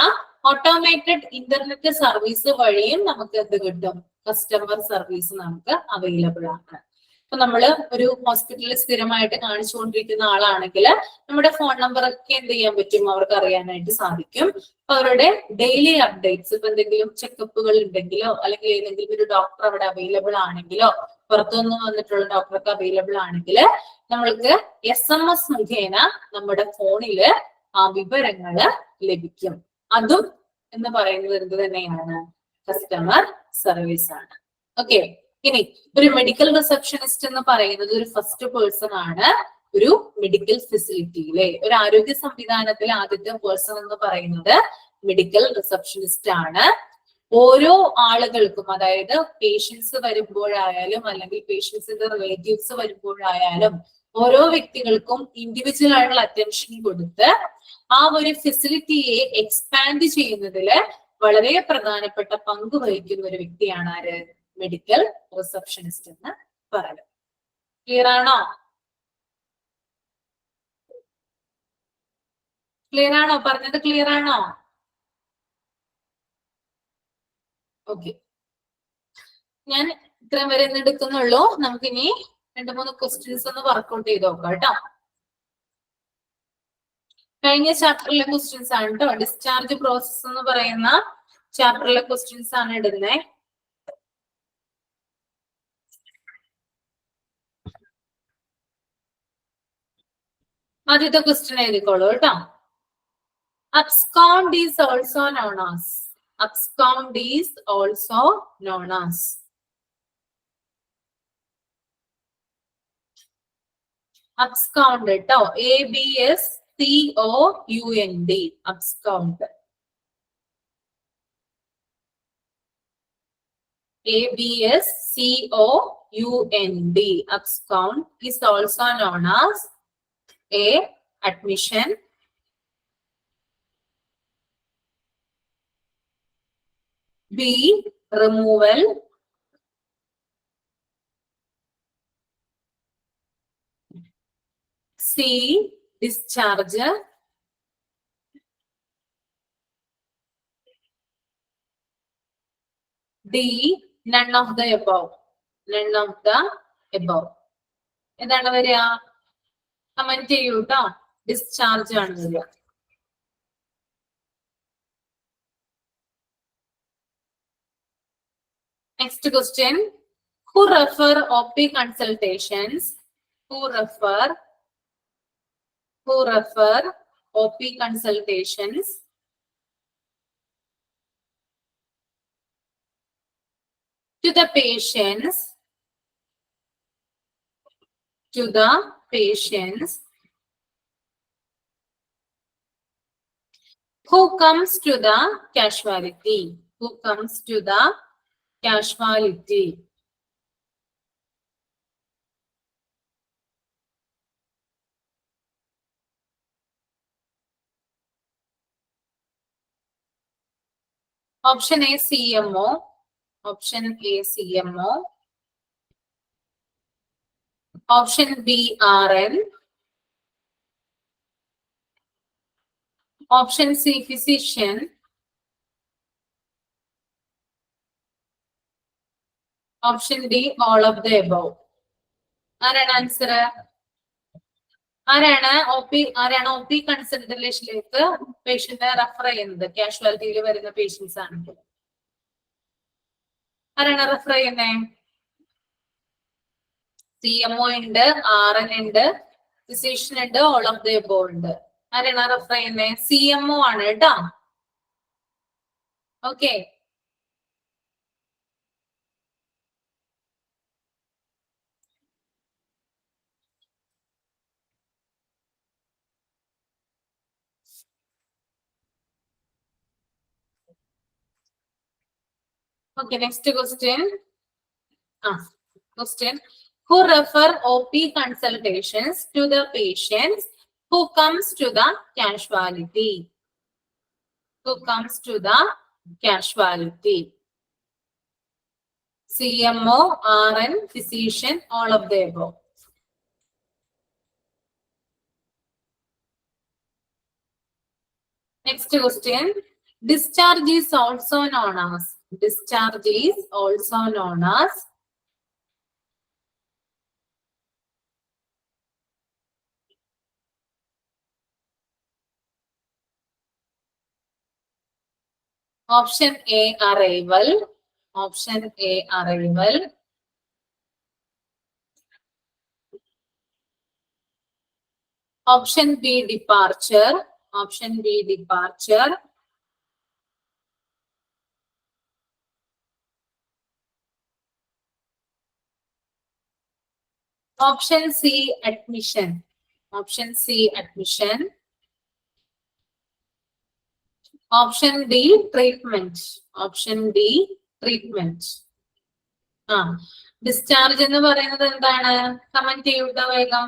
ഓട്ടോമേറ്റഡ് ഇന്റർനെറ്റ് സർവീസ് വഴിയും നമുക്ക് എന്ത് കിട്ടും, കസ്റ്റമർ സർവീസ് നമുക്ക് അവൈലബിൾ ആണ്. ഇപ്പൊ നമ്മള് ഒരു ഹോസ്പിറ്റലിൽ സ്ഥിരമായിട്ട് കാണിച്ചുകൊണ്ടിരിക്കുന്ന ആളാണെങ്കിൽ നമ്മുടെ ഫോൺ നമ്പർ ഒക്കെ എന്ത് ചെയ്യാൻ പറ്റും, അവർക്ക് അറിയാനായിട്ട് സാധിക്കും. അപ്പൊ അവരുടെ ഡെയിലി അപ്ഡേറ്റ്സ്, ഇപ്പൊ എന്തെങ്കിലും ചെക്കപ്പുകൾ ഉണ്ടെങ്കിലോ, അല്ലെങ്കിൽ ഏതെങ്കിലും ഒരു ഡോക്ടർ അവിടെ അവൈലബിൾ ആണെങ്കിലോ, പുറത്തുനിന്ന് വന്നിട്ടുള്ള ഡോക്ടർക്ക് അവൈലബിൾ ആണെങ്കിൽ നമ്മൾക്ക് SMS മുഖേന നമ്മുടെ ഫോണില് ആ വിവരങ്ങള് ലഭിക്കും. അതും എന്ന് പറയുന്നത് എന്ത് തന്നെയാണ്, കസ്റ്റമർ സർവീസ് ആണ്. ഓക്കെ, ഇനി ഒരു മെഡിക്കൽ റിസപ്ഷനിസ്റ്റ് എന്ന് പറയുന്നത് ഒരു ഫസ്റ്റ് പേഴ്സൺ ആണ് ഒരു മെഡിക്കൽ ഫെസിലിറ്റിയിലെ, ഒരു ആരോഗ്യ സംവിധാനത്തിലെ ആദ്യത്തെ പേഴ്സൺ എന്ന് പറയുന്നത് മെഡിക്കൽ റിസപ്ഷനിസ്റ്റ് ആണ്. ഓരോ ആളുകൾക്കും, അതായത് പേഷ്യൻസ് വരുമ്പോഴായാലും അല്ലെങ്കിൽ പേഷ്യൻസിന്റെ റിലേറ്റീവ്സ് വരുമ്പോഴായാലും ഓരോ വ്യക്തികൾക്കും ഇൻഡിവിജ്വൽ ആയിട്ടുള്ള അറ്റൻഷൻ കൊടുത്ത് ആ ഒരു ഫെസിലിറ്റിയെ എക്സ്പാൻഡ് ചെയ്യുന്നതില് വളരെ പ്രധാനപ്പെട്ട പങ്ക് വഹിക്കുന്ന ഒരു വ്യക്തിയാണ് ആര്, മെഡിക്കൽ റിസപ്ഷനിസ്റ്റ് എന്ന് പറയുന്നത്. ക്ലിയർ ആണോ? ക്ലിയർ ആണോ? പറഞ്ഞത് ക്ലിയർ ആണോ? ഓക്കെ, ഞാൻ ഇത്രയും വരെ ഇന്ന് എടുക്കുന്നുള്ളൂ. നമുക്കിനി 2-3 ക്വസ്റ്റ്യൻസ് ഒന്ന് വർക്ക്ഔട്ട് ചെയ്ത് നോക്കാം കേട്ടോ. കഴിഞ്ഞ ചാപ്റ്ററിലെ ക്വസ്റ്റ്യൻസ് ആണ് കേട്ടോ. ഡിസ്ചാർജ് പ്രോസസ് എന്ന് പറയുന്ന ചാപ്റ്ററിലെ ക്വസ്റ്റ്യൻസ് ആണ് ഇടുന്നത്. ആദ്യത്തെ ക്വസ്റ്റ്യൻ എഴുതിക്കോളൂ കേട്ടോ. Abscond is also known as. Abscond is also known as. Abscond കേട്ടോ. ABSCOUND. Abscond. ABSCOUND. Abscond is also known as A. Admission, B. Removal, C. Discharge, D. None of the above. None of the above. എന്താണ് വരിക? കമന്റ് ചെയ്യൂ കേട്ടോ. ഡിസ്ചാർജ് ആണ് വരിക. Next question. Who refer OP consultations? Who refer OP consultations to the patients who comes to the casualty? Who comes to the casualty? Option A, CMO. Option A, CMO. Option B, RN. Option C, physician. Option D, all of the above. ആരാണ് ആൻസർ? ആരാണ് ഒ പി കൺസൾട്ടേഷനിലേക്ക് പേഷ്യന്റിനെ റെഫർ ചെയ്യുന്നത്? കാഷ്വാലിറ്റിയിൽ വരുന്ന പേഷ്യൻസ് ആണെങ്കിൽ ആരാണ് റെഫർ ചെയ്യുന്നത്? CMO ഉണ്ട്, RN ഉണ്ട്, ഫിസിഷ്യൻ ഉണ്ട്, ഓൾ ഓഫ് ദി എബോവ് ഉണ്ട്. ആരാണ് റെഫർ ചെയ്യുന്നത്? CMO ആണ് കേട്ടോ. Okay. Okay, next question. Question. Who refer OP consultations to the patients who comes to the casualty? Who comes to the casualty? CMO, RN, physician, all of the above. Next question. Discharge is also known as. Discharge is also known as. Option A, arrival. Option A, arrival. Option B, departure. Option B, departure. Option C, admission. Option C, admission. Option D, treatment. Option D, treatment. Discharge എന്ന് പറയുന്നത് എന്താണ്? കമന്റ് ചെയ്യുക വേഗം.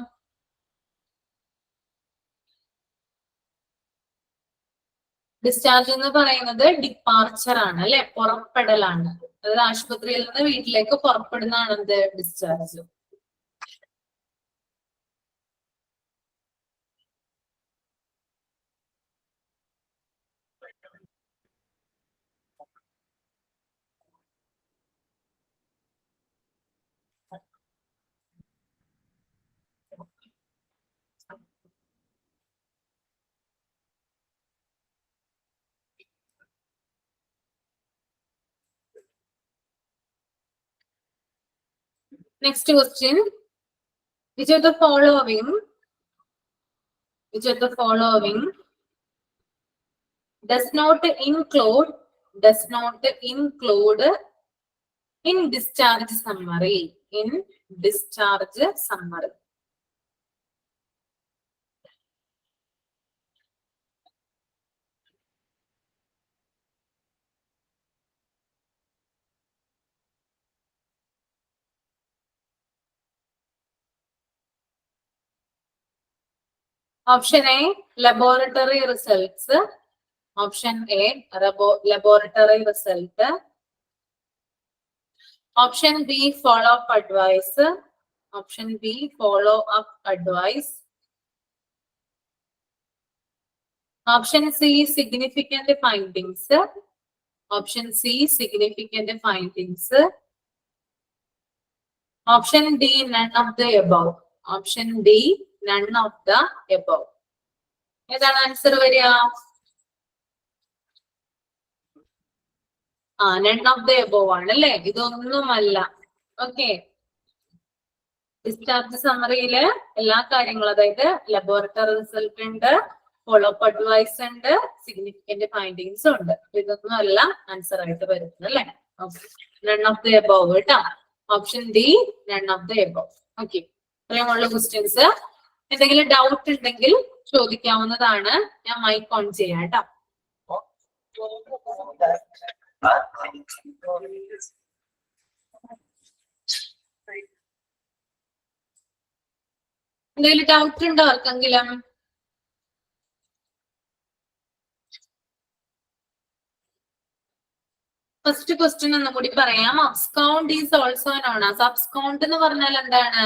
ഡിസ്ചാർജ് എന്ന് പറയുന്നത് ഡിപ്പാർച്ചർ ആണ് അല്ലെ, പുറപ്പെടലാണ്. അതായത് ആശുപത്രിയിൽ നിന്ന് വീട്ടിലേക്ക് പുറപ്പെടുന്നതാണ് എന്ത്? Discharge. Next question. Which of the following does not include in discharge summary? In discharge summary. Option A, laboratory results. Option A, laboratory result. Option B, follow-up advice. Option B, follow-up advice. Option C, significant findings. Option C, significant findings. Option D, none of the above. Option D, none of the above. ഏതാണ് ആൻസർ വരിക? none of the above ആണ് അല്ലേ? ഇതൊന്നുമല്ല. ഓക്കെ, ഡിസ്ചാർജ് സമ്മറിയില് എല്ലാ കാര്യങ്ങളും, അതായത് ലബോറട്ടറി റിസൾട്ട് ഉണ്ട്, ഫോളോ അപ്പ് അഡ്വൈസ് ഉണ്ട്, സിഗ്നിഫിക്കന്റ് ഫൈൻഡിങ്സ് ഉണ്ട്. ഇതൊന്നും അല്ല ആൻസർ ആയിട്ട് വരുന്നത് അല്ലേ? നൺ ഓഫ് ദി എബോവ് കേട്ടോ. Option D, none of the above. Okay, ഇത്രയുമുള്ള ക്വസ്റ്റ്യൻസ്. എന്തെങ്കിലും ഡൗട്ട് ഉണ്ടെങ്കിൽ ചോദിക്കാവുന്നതാണ്. ഞാൻ മൈക്ക് ഓൺ ചെയ്യാം കേട്ടോ. എന്തെങ്കിലും ഡൗട്ട് ഉണ്ടോ ആർക്കെങ്കിലും? ഫസ്റ്റ് ക്വസ്റ്റ്യൻ ഒന്നും കൂടി പറയാം. അബ്സ്കൗണ്ട് ഈസ് ഓൾസോ നോൺ ആസ്. അബ്സ്കൗണ്ട് എന്ന് പറഞ്ഞാൽ എന്താണ്?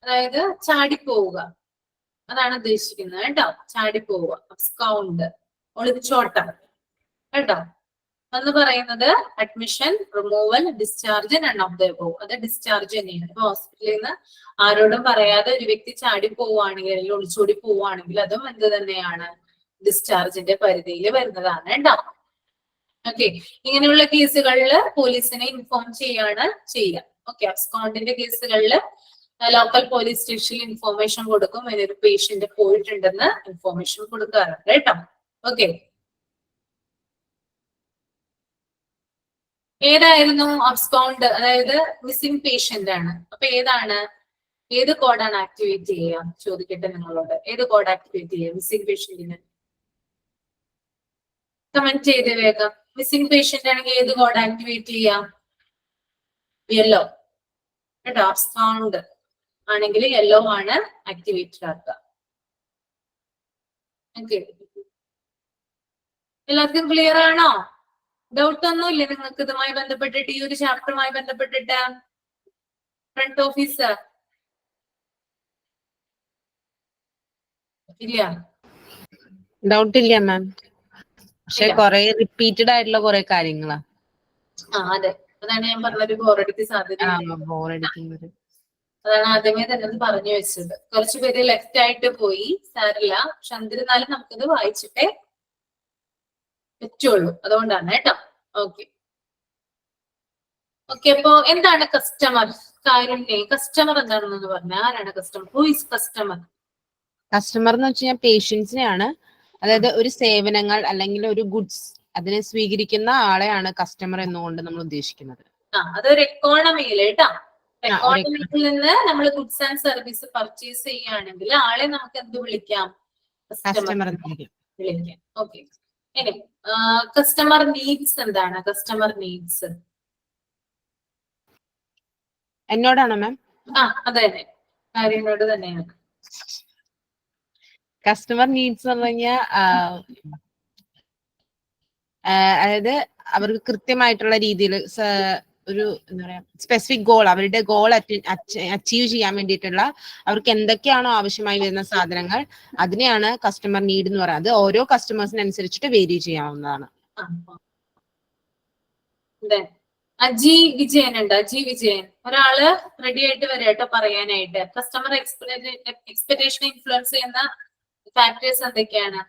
അതായത് ചാടിപ്പോവുക, അതാണ് ഉദ്ദേശിക്കുന്നത് കേട്ടോ. ചാടിപ്പോവുക, അബ്സ്കൗണ്ട്, ഒളിച്ചോട്ടം കേട്ടോ. എന്ന് പറയുന്നത് admission, removal, discharge, none of the above. അത് ഡിസ്ചാർജ് തന്നെയാണ്. ഇപ്പൊ ഹോസ്പിറ്റലിൽ നിന്ന് ആരോടും പറയാതെ ഒരു വ്യക്തി ചാടി പോവുകയാണെങ്കിൽ അല്ലെങ്കിൽ ഒളിച്ചോടി പോവുകയാണെങ്കിൽ അതും എന്ത് തന്നെയാണ്? ഡിസ്ചാർജിന്റെ പരിധിയിൽ വരുന്നതാണ് കേട്ടോ. ഓക്കെ, ഇങ്ങനെയുള്ള കേസുകളിൽ പോലീസിനെ ഇൻഫോം ചെയ്യാണ് ചെയ്യുക. ഓക്കെ, അബ്സ്കോണ്ടിന്റെ കേസുകളിൽ ലോക്കൽ പോലീസ് സ്റ്റേഷനിൽ ഇൻഫോർമേഷൻ കൊടുക്കും. ഒരു പേഷ്യന്റ് പോയിട്ടുണ്ടെന്ന് ഇൻഫോർമേഷൻ കൊടുക്കാറുണ്ട് കേട്ടോ. ഓക്കെ, ഏതായിരുന്നു അബ്സ്കോണ്ട്? അതായത് മിസ്സിംഗ് പേഷ്യന്റ് ആണ്. അപ്പൊ ഏതാണ്, ഏത് കോഡാണ് ആക്ടിവേറ്റ് ചെയ്യുക? ചോദിക്കട്ടെ നിങ്ങളോട്, ഏത് കോഡ് ആക്ടിവേറ്റ് ചെയ്യുക മിസ്സിംഗ് പേഷ്യന്റിന്? കമന്റ് ചെയ്ത് വേഗം. മിസ്സിംഗ് പേഷ്യന്റ് ആണെങ്കിൽ ഏത് കോഡ് ആക്ടിവേറ്റ് ചെയ്യാം? യെല്ലോ കേട്ടോ. അബ്സ്കൗണ്ട് ആണെങ്കിൽ യെല്ലോ ആണ് ആക്ടിവേറ്റഡ് ആക്കുക. ഓക്കെ, എല്ലാവർക്കും ക്ലിയർ ആണോ? ഡൗട്ട് ഒന്നും ഇല്ല നിങ്ങൾക്ക് ഇതുമായി ബന്ധപ്പെട്ടിട്ട്, ഈ ഒരു ചാപ്റ്ററുമായി ബന്ധപ്പെട്ടിട്ട്? ഫ്രണ്ട് ഓഫീസർ ഇല്ല? ഡൗട്ട് ഇല്ല മാം, പക്ഷെ കൊറേ റിപ്പീറ്റഡ് ആയിട്ടുള്ള കുറെ കാര്യങ്ങളാ. അതെ, അതാണ് ഞാൻ പറഞ്ഞൊരു ബോറടിക്ക് സാധ്യത. അതാണ് ആദ്യമേ തന്നെ പറഞ്ഞു വെച്ചത്. കുറച്ചുപേര് ലെഫ്റ്റ് ആയിട്ട് പോയി, സാരില്ല. പക്ഷെ എന്നിരുന്നാലും നമുക്കിത് വായിച്ചിട്ടേ പറ്റുള്ളൂ, അതുകൊണ്ടാണ് കേട്ടോ. ഓക്കെ ഓക്കെ, അപ്പോ എന്താണ് കസ്റ്റമർ? കാരുണ്യ, കസ്റ്റമർ എന്താണെന്ന് പറഞ്ഞാൽ ആരാണ് customer? Who is customer? Customer എന്ന് വെച്ച് കഴിഞ്ഞാൽ പേഷ്യൻസിനെയാണ്, അതായത് ഒരു സേവനങ്ങൾ അല്ലെങ്കിൽ ഒരു ഗുഡ്സ് അതിനെ സ്വീകരിക്കുന്ന ആളെയാണ് കസ്റ്റമർ എന്നുകൊണ്ട് നമ്മൾ ഉദ്ദേശിക്കുന്നത്. അതൊരു എക്കോണമിയിൽ കേട്ടോ. എക്കോണമിയിൽ നിന്ന് നമ്മൾ ഗുഡ്സ് ആൻഡ് സർവീസ് പർച്ചേസ് ചെയ്യുകയാണെങ്കിൽ ആളെ നമുക്ക് എന്ത് വിളിക്കാം? കസ്റ്റമർ വിളിക്കാം. ഓക്കെ, ഇനി കസ്റ്റമർ നീഡ്സ് എന്താണ്? കസ്റ്റമർ നീഡ്സ് എന്നോടാണോ മാം? അതെ തന്നെ, കാര്യങ്ങളോട് തന്നെയാണ്. കസ്റ്റമർ നീഡ്സ് എന്ന് പറഞ്ഞാൽ അതായത് അവർക്ക് കൃത്യമായിട്ടുള്ള രീതിയിൽ ഒരു എന്താ പറയാ സ്പെസിഫിക് ഗോൾ, അവരുടെ ഗോൾ അച്ചീവ് ചെയ്യാൻ വേണ്ടിയിട്ടുള്ള അവർക്ക് എന്തൊക്കെയാണോ ആവശ്യമായി വരുന്ന സാധനങ്ങൾ, അതിനെയാണ് കസ്റ്റമർ നീഡ് എന്ന് പറയുന്നത്. ഓരോ കസ്റ്റമേഴ്സിനനുസരിച്ചിട്ട് വേരി ചെയ്യാവുന്നതാണ്. അജി വിജയൻ ഉണ്ട്. അജി വിജയൻ ഒരാള് റെഡി ആയിട്ട് വരാം കേട്ടോ പറയാനായിട്ട്. കസ്റ്റമർ എക്സ്പെക്ടേഷൻ ഇൻഫ്ലുവൻസ് ചെയ്യുന്ന ഫാക്ടേഴ്സ് എന്തൊക്കെയാണ്?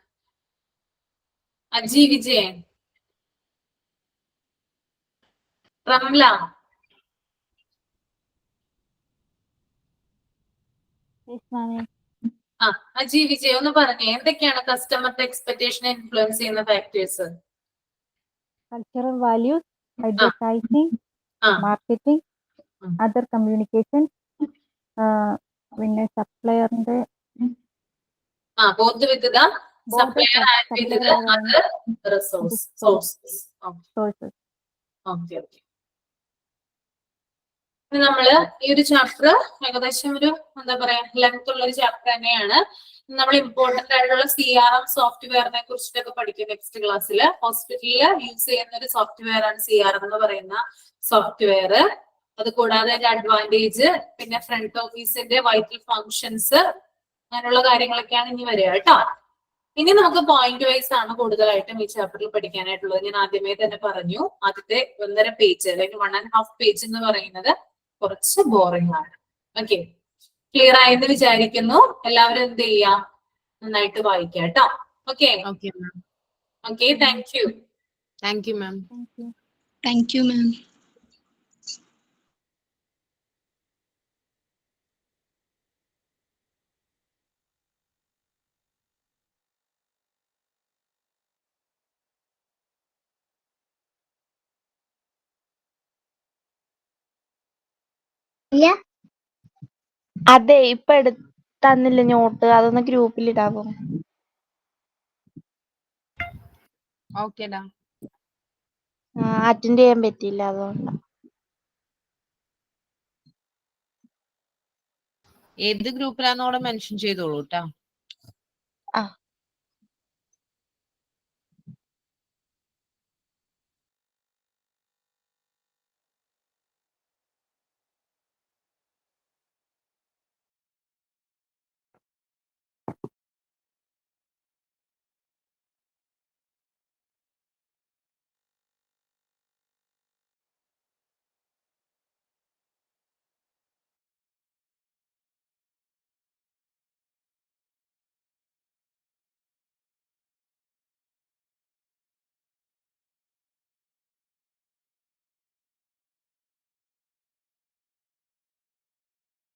അജി വിജയൻ. റംല. അജി വിജയ് ഒന്ന് പറഞ്ഞേ, എന്തൊക്കെയാണ് കസ്റ്റമറുടെ എക്സ്പെക്ടേഷൻ ഇൻഫ്ലുവൻസ് ചെയ്യുന്ന factors? Cultural values, advertising, marketing, other communication, പിന്നെ സപ്ലയറിന്റെ both with the supplier and with the other sources. Okay. നമ്മള് ഈ ഒരു ചാപ്റ്റർ ഏകദേശം ഒരു എന്താ പറയാ ലെങ്ത് ഉള്ള ഒരു ചാപ്റ്റർ തന്നെയാണ്. നമ്മൾ ഇമ്പോർട്ടന്റ് ആയിട്ടുള്ള CRM സോഫ്റ്റ്വെയറിനെ കുറിച്ചിട്ടൊക്കെ പഠിക്കും നെക്സ്റ്റ് ക്ലാസ്സിൽ. ഹോസ്പിറ്റലിൽ യൂസ് ചെയ്യുന്ന ഒരു സോഫ്റ്റ്വെയർ ആണ് CRM എന്ന് പറയുന്ന സോഫ്റ്റ്വെയർ. അത് കൂടാതെ അതിന്റെ അഡ്വാൻറ്റേജ്, പിന്നെ ഫ്രണ്ട് ഓഫീസിന്റെ വൈറ്റൽ ഫങ്ഷൻസ്, അങ്ങനെയുള്ള കാര്യങ്ങളൊക്കെയാണ് ഇനി വരിക കേട്ടോ. ഇനി നമുക്ക് പോയിന്റ് വൈസ് ആണ് കൂടുതലായിട്ടും ഈ ചാപ്റ്ററിൽ പഠിക്കാനായിട്ടുള്ളത്. ഞാൻ ആദ്യമേ തന്നെ പറഞ്ഞു, ആദ്യത്തെ 1.5 പേജ് അല്ലെങ്കിൽ 1.5 പേജ് എന്ന് പറയുന്നത് കുറച്ച് ബോറിംഗ് ആണ്. ഓക്കെ, ക്ലിയർ ആയെന്ന് വിചാരിക്കുന്നു. എല്ലാവരും എന്ത് ചെയ്യാം, നന്നായിട്ട് വായിക്കാം കേട്ടോ. Okay okay ma'am. Okay, thank you. Thank you ma'am. Thank you. Thank you, ma'am. അതെ, ഇപ്പൊ തന്നില്ല നോട്ട്, അതൊന്ന് ഗ്രൂപ്പിൽ ഇടാവോ? ഓക്കേടാ. അറ്റൻഡ് ചെയ്യാൻ പറ്റിയില്ല, അതുകൊണ്ട്. ഏത് ഗ്രൂപ്പിലാന്നോടെ മെൻഷൻ ചെയ്തോളൂ കേട്ടോ. ആ.